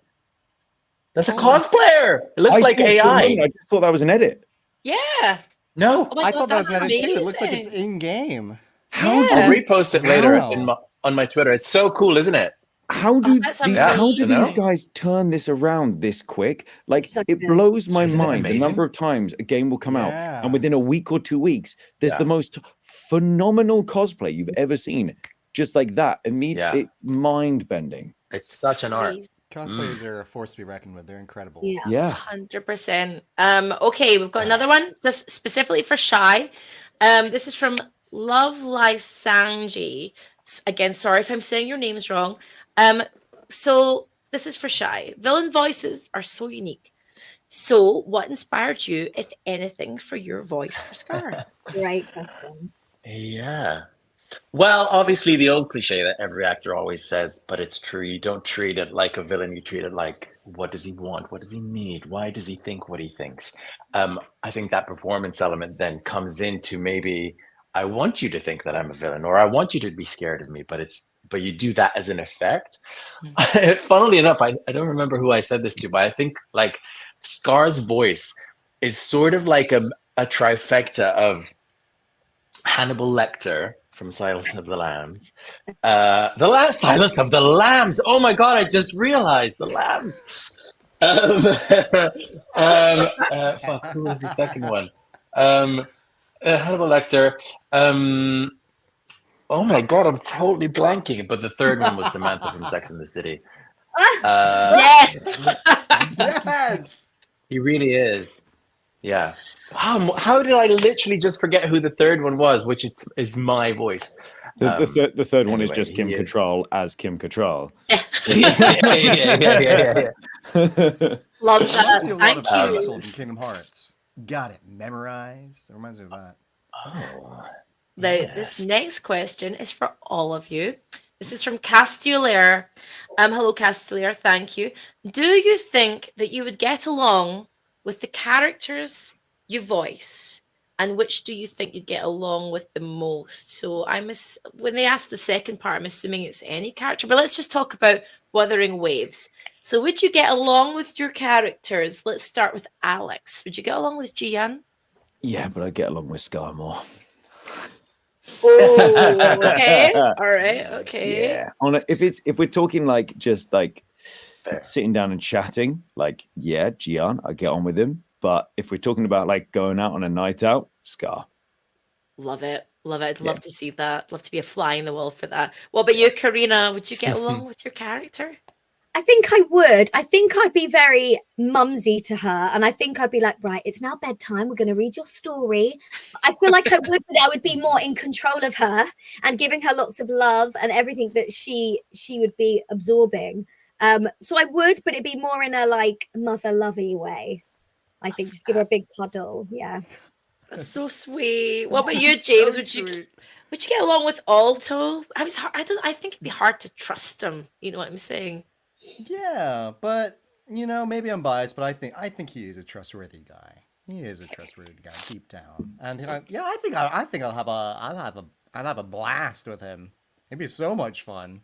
That's a Oh. cosplayer. It looks like I AI. just thought that was an edit. Yeah. No. Oh my I God, thought that was that's edited too. It looks like it's amazing. in game. How Yeah. I'll repost it later Wow. on my Twitter. It's so cool, isn't it? How do that's how do amazing. these guys turn this around this quick? Like, So it good. blows my Isn't it mind the amazing? number of times a game will come out, Yeah. and within a week or 2 weeks, there's Yeah. the most phenomenal cosplay you've ever seen, just like that. Yeah. It's mind bending. It's such an art. Cosplayers are a force to be reckoned with. They're incredible. Yeah. Yeah. 100%. Okay, we've got another one just specifically for Shy. This is from Love Lai Sanji. Again, sorry if I'm saying your names wrong. So this is for Shy. Villain voices are so unique. So what inspired you, if anything, for your voice for Scar? Great question. Yeah. Well, obviously the old cliche that every actor always says, but it's true. You don't treat it like a villain. You treat it like, what does he want? What does he need? Why does he think what he thinks? I think that performance element then comes into maybe, I want you to think that I'm a villain, or I want you to be scared of me, but you do that as an effect. Funnily enough, I don't remember who I said this to, but I think like Scar's voice is sort of like a trifecta of Hannibal Lecter from Silence of the Lambs. Silence of the Lambs. Oh my God, I just realized the Lambs. Fuck, who was the second one? Hannibal Lecter. Oh my God, I'm totally blanking. But the third one was Samantha from Sex and the City. Yes. Yes. He really is. Yeah. How did I literally just forget who the third one was, which is my voice? The third one is anyway, just Kim he is. Cattrall as Kim Cattrall. yeah. Love Reminds that. me a lot Thank of Dark you. Souls in Kingdom Hearts. Got it memorized. It reminds me of that. Oh, Now, yes. this next question is for all of you. This is from Castellar. Hello, Castellar. Thank you. Do you think that you would get along with the characters you voice, and which do you think you'd get along with the most? So when they ask the second part, I'm assuming it's any character, but let's just talk about Wuthering Waves. So would you get along with your characters? Let's start with Alex. Would you get along with Gian? Yeah, but I get along with Scar more. Oh, okay. All right. Okay. Yeah. If we're talking like just like sitting down and chatting, like Gian, I get on with him. But if we're talking about like going out on a night out, Scar. Love it. Love it. I'd love to see that. Love to be a fly in the wall for that. What about you, Karina? Would you get along with your character? I think I would. I think I'd be very mumsy to her. And I think I'd be like, right, it's now bedtime. We're going to read your story. I feel like I would be more in control of her and giving her lots of love and everything that she would be absorbing. So I would, but it'd be more in a like mother lovey way. I think just give her a big cuddle. Yeah. That's so sweet. What about you, James? Would you get along with Alto? I think it'd be hard to trust him. You know what I'm saying? Yeah, but maybe I'm biased, but I think he is a trustworthy guy. He is a trustworthy guy deep down, and I think I'll have a blast with him. It'd be so much fun.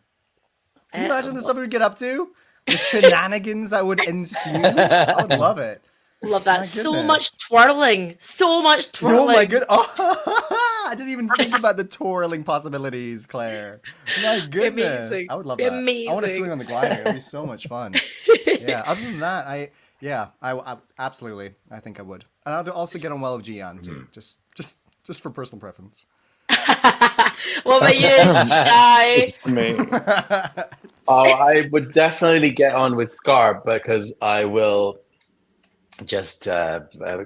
Can you imagine the stuff we would get up to? The shenanigans that would ensue. I would love it. Love that. So much twirling. So much twirling. Oh my good. Oh, I didn't even think about the twirling possibilities, Claire. My goodness. Amazing. I would love that. Amazing. I want to swing on the glider. It'd be so much fun. Yeah. Other than that, I absolutely. I think I would. And I'd also get on well with Gian too. Just for personal preference. What about you, Shy? Me. I would definitely get on with Scar because I will just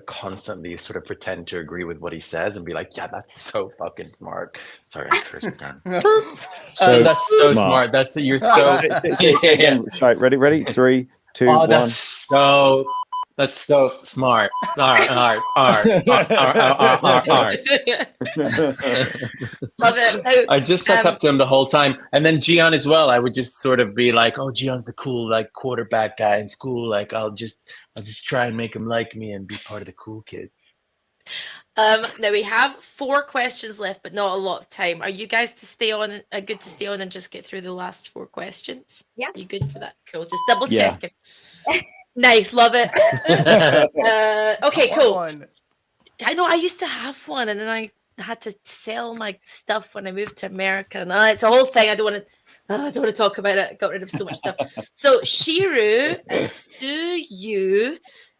constantly sort of pretend to agree with what he says and be like, yeah, that's so fucking smart. Sorry, I cursed again. That's so smart. You're so Right, ready? 3, 2, 1. That's so smart. Art. Love it. I just suck up to him the whole time. And then Gian as well. I would just sort of be like, oh, Gian's the cool like quarterback guy in school. Like I'll just try and make him like me and be part of the cool kids. Now we have 4 questions left, but not a lot of time. Are you guys good to stay on and just get through the last 4 questions? Yeah. You good for that? Cool. Just double checking. Nice, love it. Okay, cool. I know I used to have one, and then I had to sell my stuff when I moved to America. And it's a whole thing. I don't want to talk about it. I got rid of so much stuff. So Shiru, Stu, you.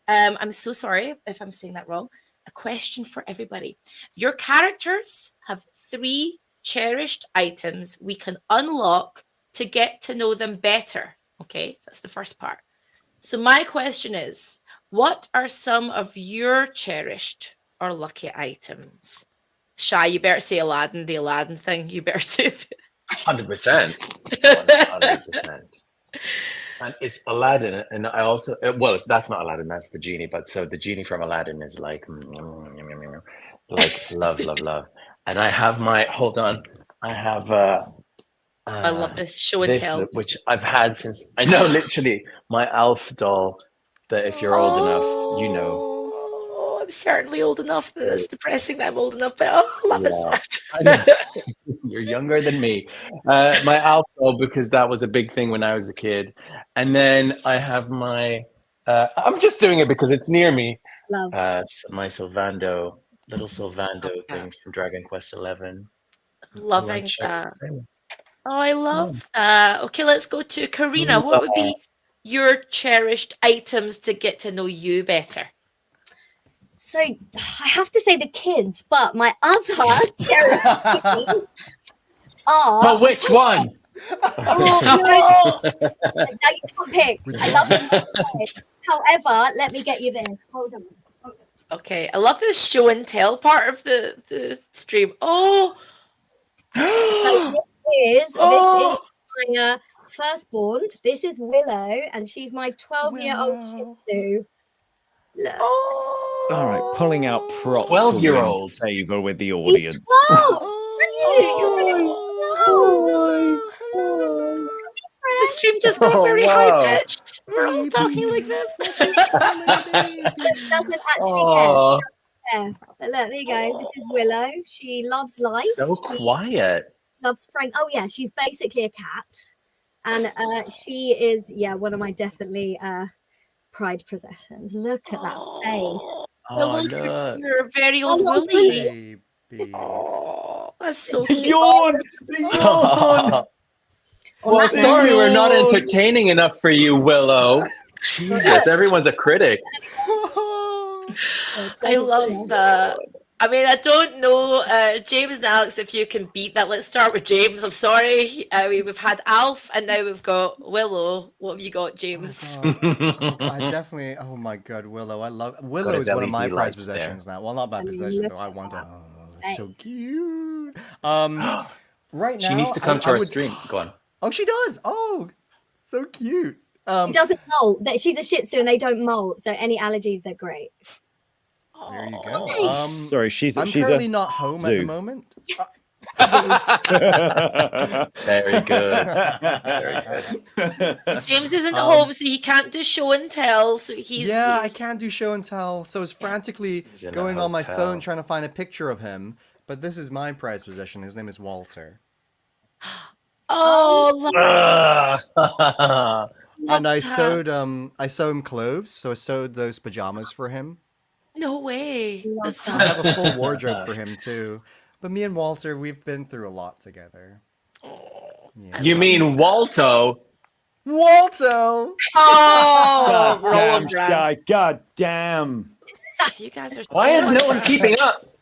I'm so sorry if I'm saying that wrong. A question for everybody. Your characters have 3 cherished items we can unlock to get to know them better. Okay, that's the first part. So my question is, what are some of your cherished or lucky items? Shy, you better say Aladdin, the Aladdin thing. You better say 100%. 100%. And it's Aladdin, and I also that's not Aladdin, that's the genie. But so the genie from Aladdin is like love. And I have I love this show and tell, which I've had since literally my Alf doll. That if you're old enough, you know. Oh, I'm certainly old enough. That's depressing that I'm old enough, but I love it. I know. You're younger than me. My Alf doll, because that was a big thing when I was a kid. And then I have my. I'm just doing it because it's near me. Love. My Sylvando, little Sylvando thing from Dragon Quest XI. Loving that. Oh, I love that. Okay, let's go to Karina. What would be your cherished items to get to know you better? So I have to say the kids, but my other cherished items are. But which one? Now you can't pick. I love them. However, let me get you this. Hold on. Okay, I love this show and tell part of the stream. Oh. So this is my firstborn. This is Willow, and she's my 12-year-old Shih Tzu. Look. Oh. All right, pulling out props. 12-year-old favor with the audience. He's 12. You're gonna be 12. The stream just got Oh, very wow. high pitched. We're all talking like this. Doesn't actually Oh, care. But look, there you go. This is Willow. She loves life. so She quiet. loves Frank. Oh yeah, she's basically a cat, and she is one of my definitely pride possessions. Look at that face. Oh, Look, look. you're very old Oh, Willie. Baby. Oh, that's so The cute. yawn. The yawn. On Well, that sorry, note, we're not entertaining enough for you, Willow. Jesus, everyone's a critic. I love that. I mean, I don't know, James and Alex, if you can beat that. Let's start with James. I'm sorry. We've had Alf, and now we've got Willow. What have you got, James? I definitely. Oh my God, Willow! I love Willow. his Is one of my LED prize lights there. possessions now. Well, not by And possession, look but I at want to. that Oh, so face. cute. Right now, She needs to come to I our would- stream. Go on. Oh, she does. Oh, so cute. She doesn't molt. She's a Shih Tzu and they don't molt, so any allergies, they're great. There you go. Oh, Sorry, she's I'm she's currently a. not home at the zoo. moment. Very good. Very good. James isn't home, so he can't do show and tell. So he's Yeah, I he's- can't do show and tell, so I was frantically He's in a going on my hotel. phone trying to find a picture of him. But this is my prize possession. His name is Walter, Oh, and I that. sewed him clothes. So I sewed those pajamas for him. no way. Love That's so I have a full wardrobe for him too. But me and Walter, we've been through a lot together. Yeah. You mean Walto? Walto? Oh, we're all on Damn, brand. guy, God damn. You guys are. Why so is on no one brand. keeping up?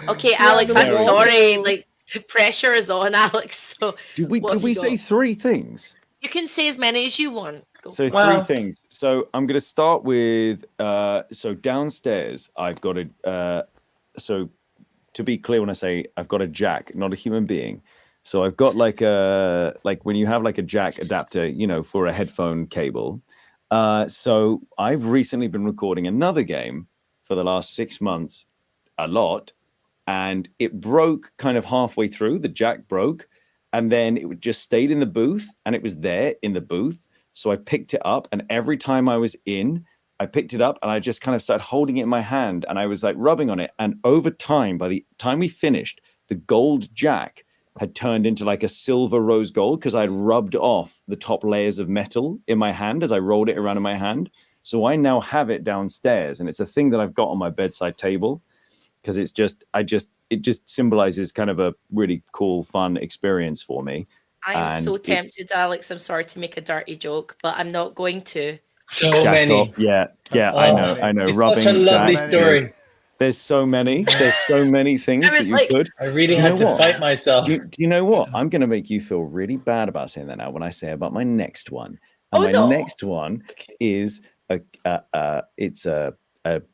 Okay, Alex, I'm there we go. sorry. Like the pressure is on, Alex. So Did we What have did we you say got? 3 things? you can say as many as you want. Go So for it. Well- 3 things. So I'm gonna start with so downstairs I've got a so to be clear when I say I've got a jack, not a human being. So I've got like when you have like a jack adapter, you know, for a headphone cable. So I've recently been recording another game for the last 6 months, a lot, and it broke kind of halfway through. The jack broke, and then it just stayed in the booth, and it was there in the booth. So I picked it up, and every time I was in, I picked it up and I just kind of started holding it in my hand and I was like rubbing on it. And over time, by the time we finished, the gold jack had turned into like a silver rose gold because I'd rubbed off the top layers of metal in my hand as I rolled it around in my hand. So I now have it downstairs, and it's a thing that I've got on my bedside table because it just symbolizes kind of a really cool, fun experience for me. I'm so and tempted, Alex. I'm sorry to make a dirty joke, but I'm not going to. So Jack many. off. Yeah, That's I so know, many. I know. It's Rubbing such a lovely Jack. story. There's so many things I that was you like- could. I really Do you had know to what? fight myself. Do you know what? I'm going to make you feel really bad about saying that now when I say about my next one. And Oh, my no. next one is it's a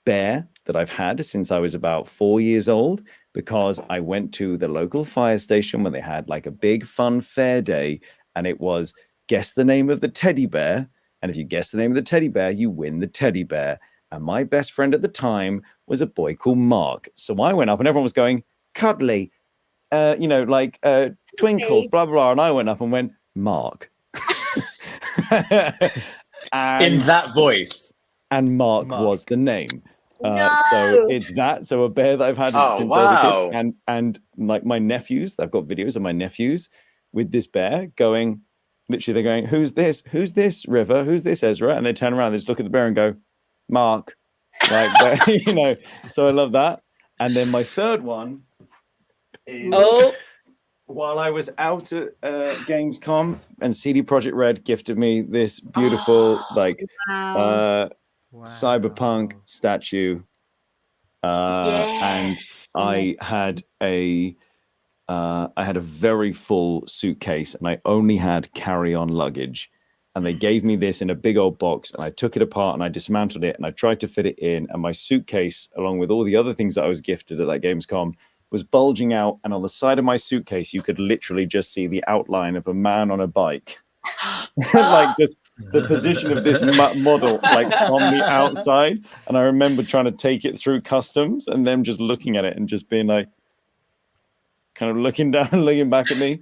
bear that I've had since I was about 4 years old, because I went to the local fire station when they had like a big fun fair day, and it was guess the name of the teddy bear. And if you guess the name of the teddy bear, you win the teddy bear. And my best friend at the time was a boy called Mark. So I went up and everyone was going, cuddly, twinkles, blah, blah, blah. And I went up and went, Mark. In that voice. And Mark Mark. was the name. So No. it's that. So a bear that I've had Oh, since I was a wow. kid. And like my nephews, I've got videos of my nephews with this bear going, literally they're going, who's this? Who's this, River? Who's this, Ezra? And they turn around, they just look at the bear and go, Mark. Like, you know, so I love that. And then my third one is Oh, while I was out at Gamescom, and CD Projekt Red gifted me this beautiful, Wow. cyberpunk statue. And yes. I had a very full suitcase, and I only had carry-on luggage. And they gave me this in a big old box, and I took it apart and I dismantled it and I tried to fit it in. And my suitcase, along with all the other things that I was gifted at that Gamescom, was bulging out. And on the side of my suitcase, you could literally just see the outline of a man on a bike. Like just the position of this model, like on the outside. And I remember trying to take it through customs and them just looking at it and just being like, kind of looking down, looking back at me.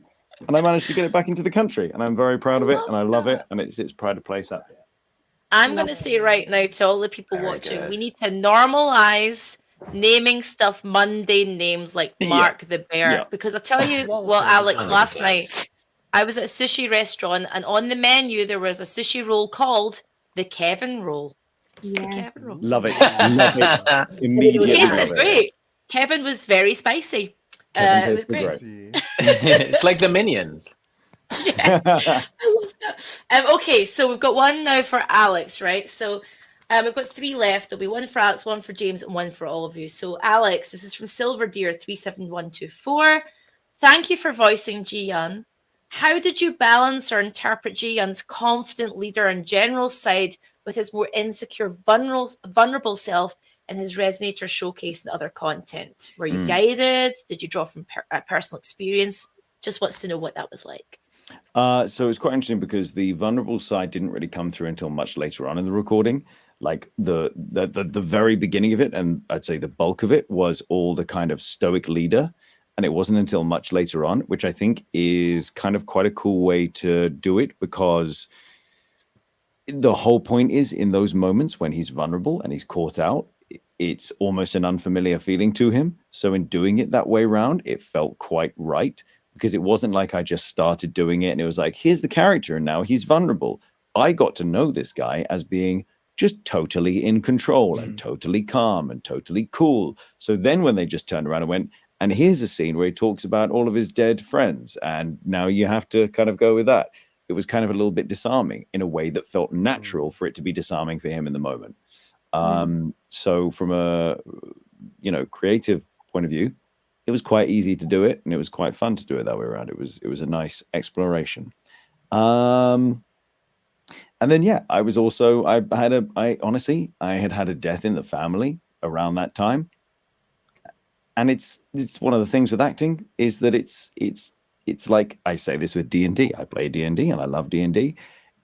and I managed to get it back into the country, and I'm very proud of it, and I love it, and it's pride of place up here. I'm going to say right now to all the people Very watching, good. we need to normalize naming stuff mundane names like Yeah. Mark the Bear. Yeah. Because I tell you Walter, what, Alex, 100%. last night I was at a sushi restaurant and on the menu there was a sushi roll called the Kevin roll. Just the Yes. Kevin roll. Love it, love it. Immediately Yeah. Tasted love it. great. Kevin was very spicy. Kevin It was tasted great. great. See. It's like the Minions. I love that. Okay, so we've got one now for Alex, right? So we've got 3 left. There'll be one for Alex, one for James, and one for all of you. So Alex, this is from Silver Deer 37124. Thank you for voicing Ji Yun. How did you balance or interpret Ji Yun's confident leader and general side with his more insecure, vulnerable self and his resonator showcase and other content? Were you guided? Did you draw from personal experience? Just wants to know what that was like. So it's quite interesting because the vulnerable side didn't really come through until much later on in the recording. Like the very beginning of it, and I'd say the bulk of it was all the kind of stoic leader. And it wasn't until much later on, which I think is kind of quite a cool way to do it, because the whole point is in those moments when he's vulnerable and he's caught out, it's almost an unfamiliar feeling to him. So in doing it that way around, it felt quite right, because it wasn't like I just started doing it and it was like, here's the character and now he's vulnerable. I got to know this guy as being just totally in control and totally calm and totally cool. So then when they just turned around and went, and here's a scene where he talks about all of his dead friends, and now you have to kind of go with that. It was kind of a little bit disarming in a way that felt natural for it to be disarming for him in the moment. So from a creative point of view, it was quite easy to do it, and it was quite fun to do it that way around. It was a nice exploration. And then I was also I had had a death in the family around that time. And it's one of the things with acting is that it's like, I say this with D&D. I play D&D and I love D&D.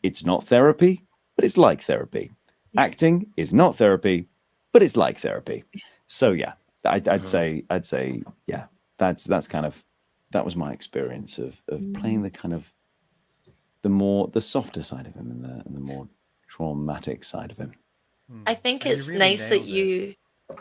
It's not therapy, but it's like therapy. Acting is not therapy, but it's like therapy. So I'd say that's kind of, that was my experience of playing the kind of the softer side of him and the more traumatic side of him. I think And you it's really nice that nailed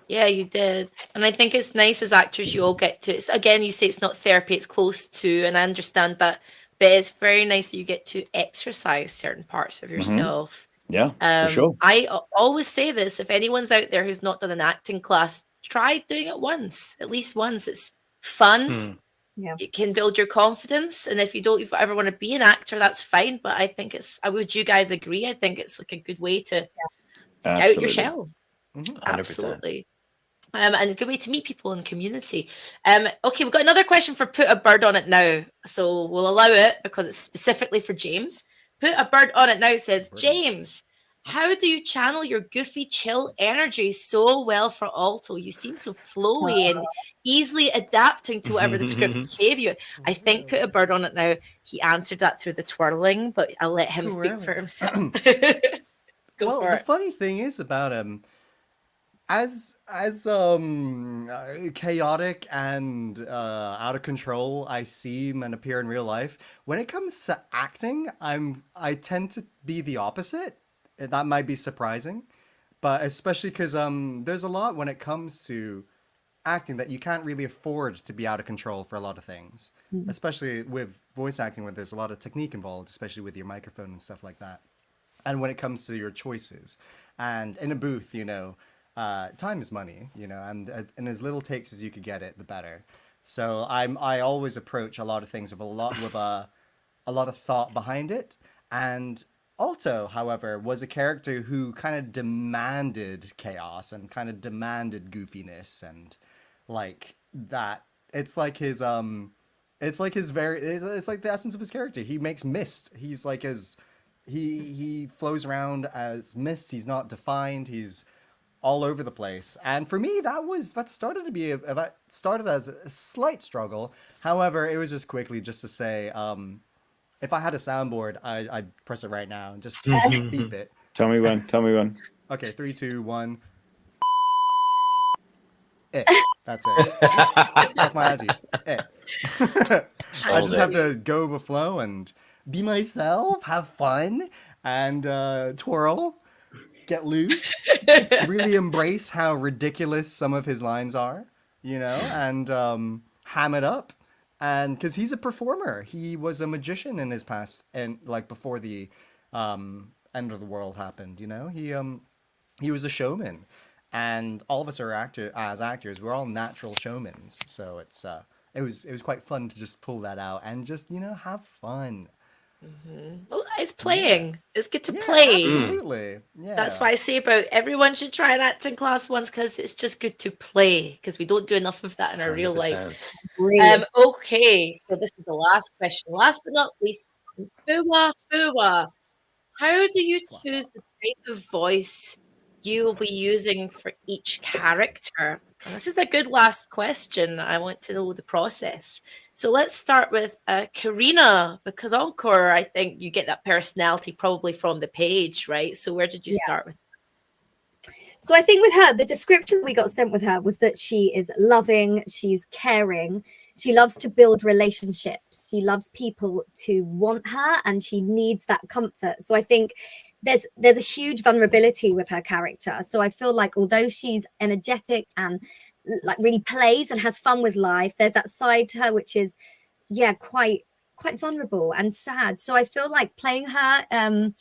it. you did. And I think it's nice as actors, you all get to, again, you say it's not therapy, it's close to, and I understand that, but it's very nice that you get to exercise certain parts of yourself. Yeah, for sure. I always say this, if anyone's out there who's not done an acting class, try doing it once, at least once. It's fun. Yeah. It can build your confidence. And if you don't ever want to be an actor, that's fine. But I think would you guys agree? I think it's like a good way to get out your shell. 100%. Absolutely. And a good way to meet people in community. Okay, we've got another question for Put a Bird on It Now. So we'll allow it because it's specifically for James. Put a Bird on It Now says, James, how do you channel your goofy, chill energy so well for alto? You seem so flowy and easily adapting to whatever the script gave you. I think Put a Bird on It Now, he answered that through the twirling, but I'll let him speak for himself. Go for the it. funny thing is about him, as chaotic and out of control I seem and appear in real life, when it comes to acting, I tend to be the opposite. That might be surprising, but especially because there's a lot when it comes to acting that you can't really afford to be out of control for a lot of things, especially with voice acting where there's a lot of technique involved, especially with your microphone and stuff like that. And when it comes to your choices, and in a booth, time is money, and as little takes as you could get it, the better. So I always approach a lot of things with a lot of thought behind it. And Alto, however, was a character who kind of demanded chaos and kind of demanded goofiness and like that. It's like the essence of his character. He makes mist. He's like he flows around as mist. He's not defined. He's all over the place. And for me, that started as a slight struggle. However, it was just quickly just to say, if I had a soundboard, I'd press it right now and just beep it. Tell me when. Okay, 3, 2, 1. That's it. That's my attitude. I Sold just it. have to go with the flow and be myself, have fun, and twirl, get loose, really embrace how ridiculous some of his lines are, and ham it up. And because he's a performer, he was a magician in his past, and like before the end of the world happened, he was a showman, and all of us are actors. We're all natural showmen, so it was quite fun to just pull that out and just have fun. Well, it's Yeah, playing. It's good to yeah, play. absolutely. That's Yeah, why I say about everyone should try an acting class once because it's just good to play because we don't do enough of that in our real lives. 100%. Really. Okay, so this is the last question. Last but not least, Fuwa Fuwa, how do you choose the type of voice you will be using for each character? And this is a good last question. I want to know the process. So let's start with Karina, because Encore, I think you get that personality probably from the page, right? So where did you start with? So I think with her, the description we got sent with her was that she is loving, she's caring, she loves to build relationships, she loves people to want her, and she needs that comfort. So I think there's a huge vulnerability with her character. So I feel like although she's energetic and like really plays and has fun with life, there's that side to her which is quite vulnerable and sad. So I feel like playing her and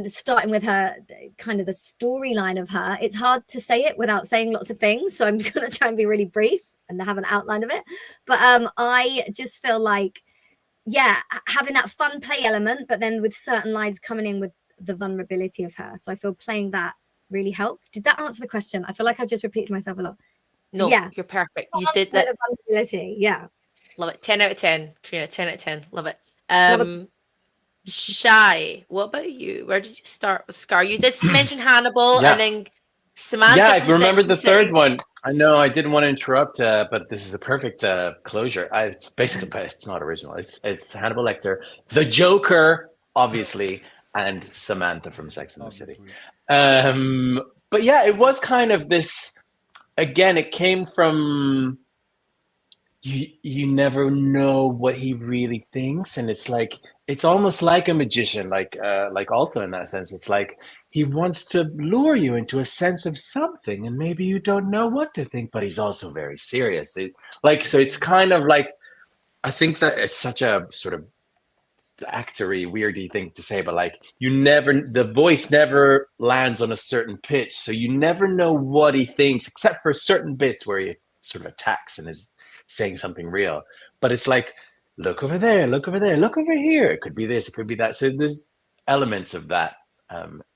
starting with her kind of the storyline of her, it's hard to say it without saying lots of things, so I'm going to try and be really brief and have an outline of it. But I just feel like having that fun play element, but then with certain lines coming in with the vulnerability of her. So I feel playing that really helped. Did that answer the question? I feel like I just repeated myself a lot. No, Yeah, you're perfect. You fun, did but that. the vulnerability. Yeah, Love it. 10 out of 10. Karina, 10 out of 10. Love it. love it. Shy, what about you? Where did you start with Scar? You did mention Hannibal and Yeah. then Yeah, Samantha I from remembered the third City. one. I know I didn't want to interrupt, but this is a perfect closure. It's basically, but it's not original. It's Hannibal Lecter, the Joker, obviously, and Samantha from Sex and the City. obviously. But yeah, it was kind of this. Again, it came from you never know what he really thinks, and it's almost like a magician, like Alto in that sense. It's like he wants to lure you into a sense of something, and maybe you don't know what to think, but he's also very serious. So it's kind of like, I think that it's such a sort of actory weirdy thing to say, but like the voice never lands on a certain pitch, so you never know what he thinks except for certain bits where he sort of attacks and is saying something real. But it's like, look over there, look over there, look over here, it could be this, it could be that. So there's elements of that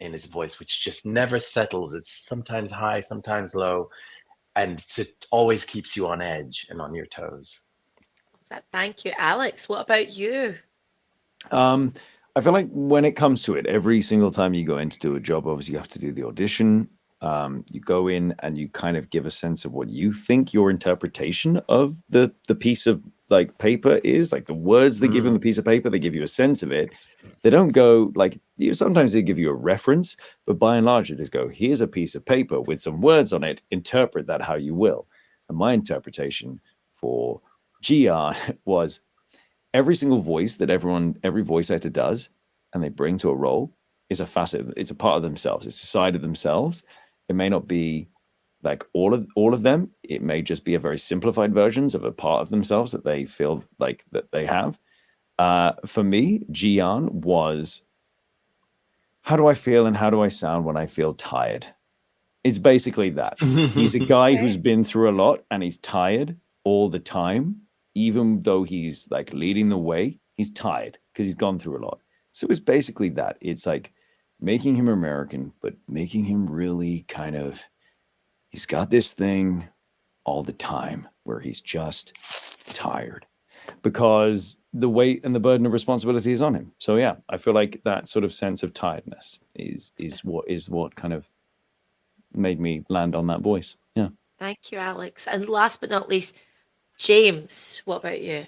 in his voice which just never settles. It's sometimes high, sometimes low, and it always keeps you on edge and on your toes. Thank you, Alex. What about you? I feel like when it comes to it, every single time you go in to do a job, obviously you have to do the audition. You go in and you kind of give a sense of what you think your interpretation of the piece of like paper is, like the words they give on the piece of paper. They give you a sense of it. They don't go like sometimes they give you a reference, but by and large, they just go, here's a piece of paper with some words on it. Interpret that how you will. And my interpretation for GR was every single voice that every voice actor does and they bring to a role is a facet, it's a part of themselves, it's a side of themselves. It may not be like all of them, it may just be a very simplified versions of a part of themselves that they feel like that they have. For me, Gian was, how do I feel and how do I sound when I feel tired? It's basically that. He's a guy who's been through a lot and he's tired all the time. Even though he's like leading the way, he's tired because he's gone through a lot. So it's basically that. It's like making him American, but making him really kind of, he's got this thing all the time where he's just tired because the weight and the burden of responsibility is on him. So yeah, I feel like that sort of sense of tiredness is what kind of made me land on that voice. Yeah. Thank you, Alex. And last but not least, James, what about you?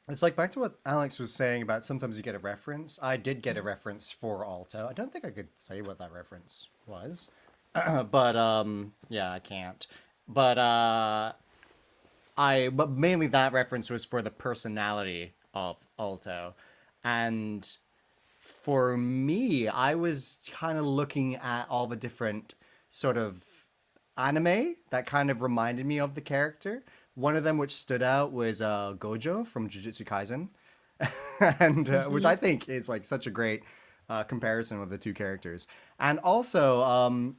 It's like back to what Alex was saying about sometimes you get a reference. I did get a reference for Alto. I don't think I could say what that reference was. But yeah, I can't. But but mainly that reference was for the personality of Alto. And for me, I was kind of looking at all the different sort of anime that kind of reminded me of the character. One of them which stood out was Gojo from Jujutsu Kaisen, and which I think is like such a great comparison of the two characters. And also,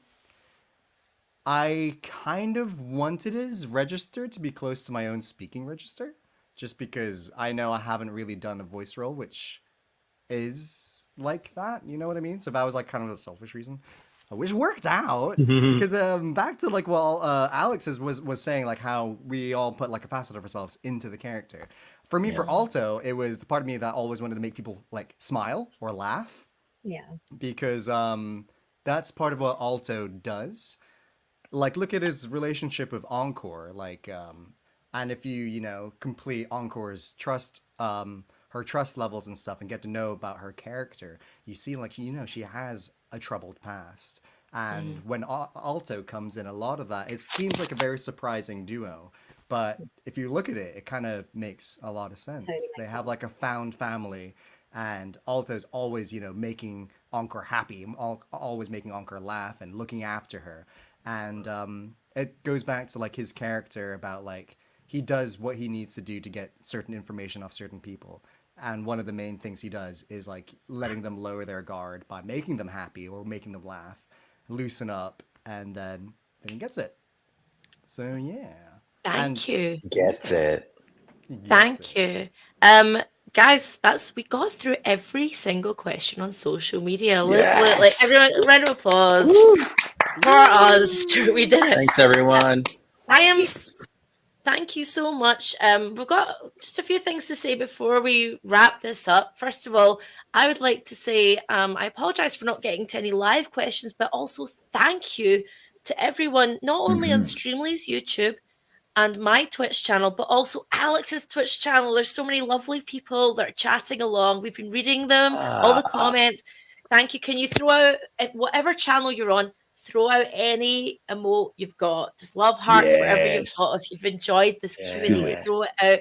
I kind of wanted his register to be close to my own speaking register, just because I know I haven't really done a voice role which is like that. You know what I mean? So that was like kind of a selfish reason, which worked out because back to like Alex was saying, like how we all put like a facet of ourselves into the character. For me, for Alto, it was the part of me that always wanted to make people like smile or laugh Yeah. because that's part of what Alto does. Like, look at his relationship with Encore. Like, and if you know complete Encore's trust, her trust levels and stuff, and get to know about her character, you see like she has a troubled past. And when Alto comes in, a lot of that, it seems like a very surprising duo. But if you look at it, it kind of makes a lot of sense. Totally They makes have like a found family, and Alto's always, making Encore happy, always making Encore laugh and looking after her. And it goes back to like his character about like he does what he needs to do to get certain information off certain people. And one of the main things he does is like letting them lower their guard by making them happy or making them laugh, loosen up, and then he gets it. So yeah. Thank you. Gets it. Thank you. Guys, we got through every single question on social media. Like Yes. everyone, round of applause for us. We did it. Thanks, everyone. Thank you so much. We've got just a few things to say before we wrap this up. First of all, I would like to say I apologize for not getting to any live questions, but also thank you to everyone, not only on Streamly's YouTube and my Twitch channel, but also Alex's Twitch channel. There's so many lovely people that are chatting along. We've been reading them, all the comments. Thank you. Can you throw out, at whatever channel you're on, throw out any emote you've got? Just love hearts, whatever you've got. If you've enjoyed this Q&A, throw it out.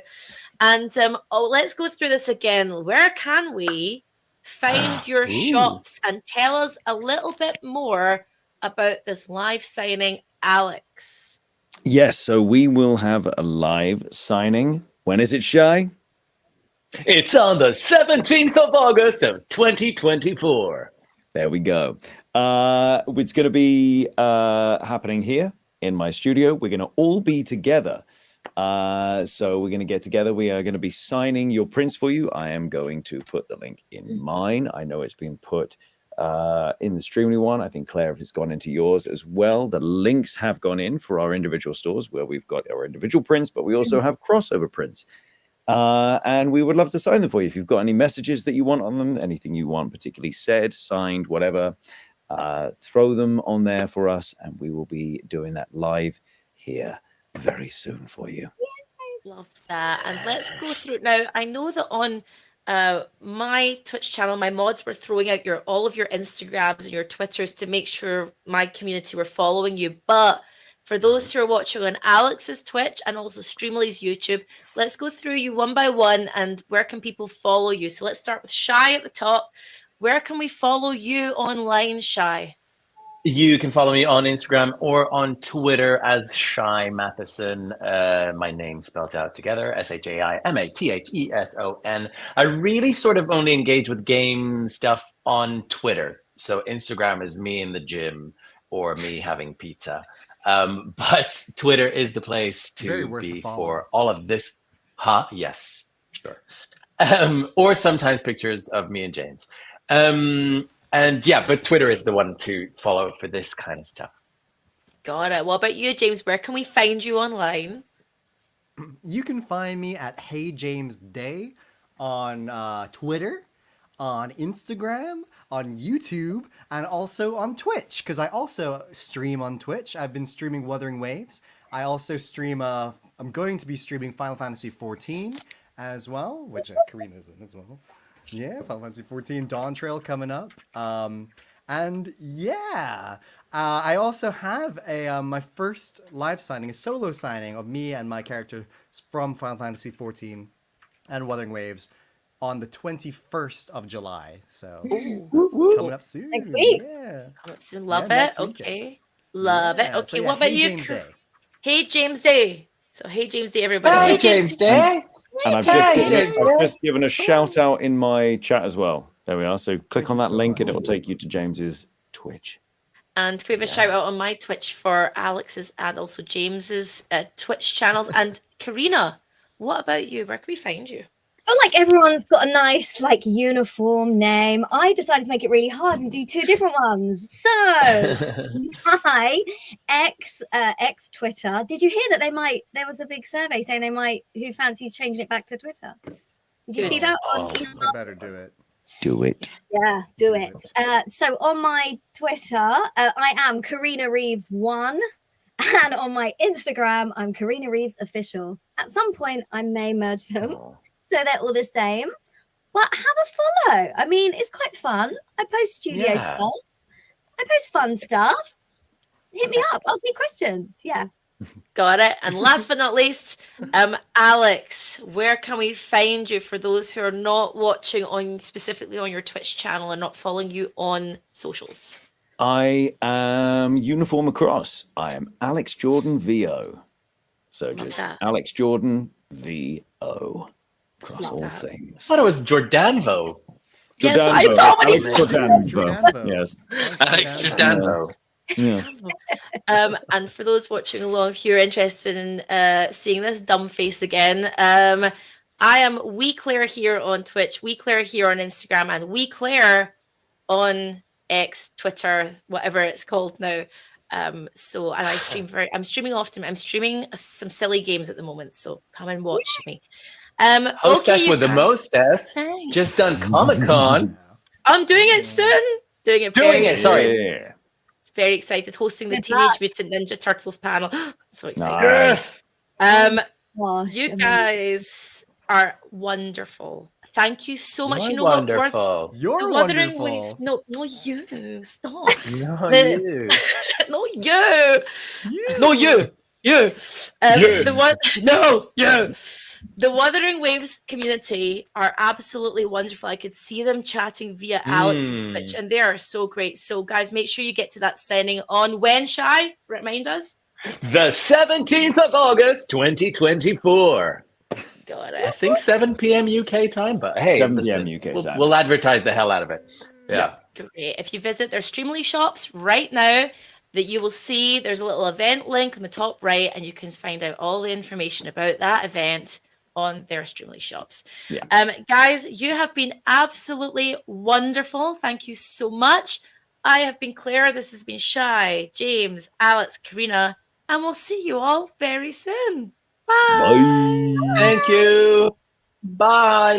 And let's go through this again. Where can we find your shops, and tell us a little bit more about this live signing, Alex? Yes, so we will have a live signing. When is it, Shy? It's on the 17th of August of 2024. There we go. It's going to be happening here in my studio. We're going to all be together. So we're going to get together. We are going to be signing your prints for you. I am going to put the link in mine. I know it's been put in the Streamly one. I think, Claire, if it's gone into yours as well. The links have gone in for our individual stores where we've got our individual prints, but we also have crossover prints. And we would love to sign them for you. If you've got any messages that you want on them, anything you want particularly said, signed, whatever, throw them on there for us, and we will be doing that live here very soon for you. Love that. And let's go through now. I know that on my Twitch channel, my mods were throwing out all of your Instagrams and your Twitters to make sure my community were following you. But for those who are watching on Alex's Twitch and also Streamly's YouTube, let's go through you one by one, and where can people follow you? So let's start with Shy at the top. Where can we follow you online, Shy? You can follow me on Instagram or on Twitter as Shy Matheson. My name spelled out together, ShaiMatheson. I really sort of only engage with game stuff on Twitter. So Instagram is me in the gym or me having pizza. But Twitter is the place to be for all of this. Yes, sure. Or sometimes pictures of me and James. And yeah, but Twitter is the one to follow for this kind of stuff. Got it. What about you, James? Where can we find you online? You can find me at Hey James Day on Twitter, on Instagram, on YouTube, and also on Twitch, because I also stream on Twitch. I've been streaming Wuthering Waves. I also stream, I'm going to be streaming Final Fantasy XIV as well, which Karina's in as well. Yeah, Final Fantasy XIV Dawn Trail coming up. And yeah, I also have my first live signing, a solo signing of me and my character from Final Fantasy XIV and Wuthering Waves on the 21st of July. So that's coming up soon. Next week. Yeah. Coming up soon. Love it. next weekend. Okay. Love it. Yeah. Okay, So, yeah, what about hey, you? James Day. Hey, James Day. So, hey, James Day, everybody. Hey, Hey, James Day. And I've just given a shout out in my chat as well. There we are. So click on you that so link and much. it will take you to James's Twitch. And can we have a shout out on my Twitch for Alex's and also James's Twitch channels? And Karina, what about you? Where can we find you? I feel like everyone's got a nice like uniform name. I decided to make it really hard and do two different ones. So my ex Twitter. Did you hear that there was a big survey saying who fancies changing it back to Twitter? Did you see that on They email? better do it. Do it. Yeah, do it. So on my Twitter, I am Karina Reeves 1. And on my Instagram, I'm Karina Reeves Official. At some point, I may merge them. So they're all the same. But have a follow. I mean, it's quite fun. I post studio stuff. I post fun stuff. Hit me up. Ask me questions. Yeah. Got it. And last but not least, Alex, where can we find you for those who are not watching specifically on your Twitch channel and not following you on socials? I am uniform across. I am Alex Jordan VO. So Love just that. Alex Jordan VO across Love all that. I things. thought it was Jordanvo. Yes, what I thought when Alex Jordanvo. Jordanvo. Yes. Alex Jordanvo. Yeah. And for those watching along, if you're interested in seeing this dumb face again, I am Wee Claire here on Twitch, Wee Claire here on Instagram, and Wee Claire on X, Twitter, whatever it's called now. And I I'm streaming often. I'm streaming some silly games at the moment, so come and watch me. Hostess you with the guys. mostess. Thanks. Just done Comic-Con. I'm doing it soon. Doing it Doing very it, soon. sorry. Yeah. Very excited. Hosting the Good Teenage luck. Mutant Ninja Turtles panel. So excited. Yes. Gosh, You amazing. guys are wonderful. Thank you so much. You're You know what? wonderful. You're The Wuthering wonderful. Waves. No, you. Stop. No, The- you. No, you. No, you. You. You. The one. No, you. The Wuthering Waves community are absolutely wonderful. I could see them chatting via Alex's Twitch, and they are so great. So, guys, make sure you get to that signing on when, Shy? Remind us. The 17th of August, 2024. Got I it. think 7 p.m. UK time, but hey, 7 listen, p.m. UK we'll, time. we'll advertise the hell out of it. Yeah. Great. If you visit their Streamly shops right now, that you will see there's a little event link on the top right, and you can find out all the information about that event on their Streamly shops. Yeah. Guys, you have been absolutely wonderful. Thank you so much. I have been Claire. This has been Shy, James, Alex, Karina, and we'll see you all very soon. Bye. Bye. Thank you. Bye.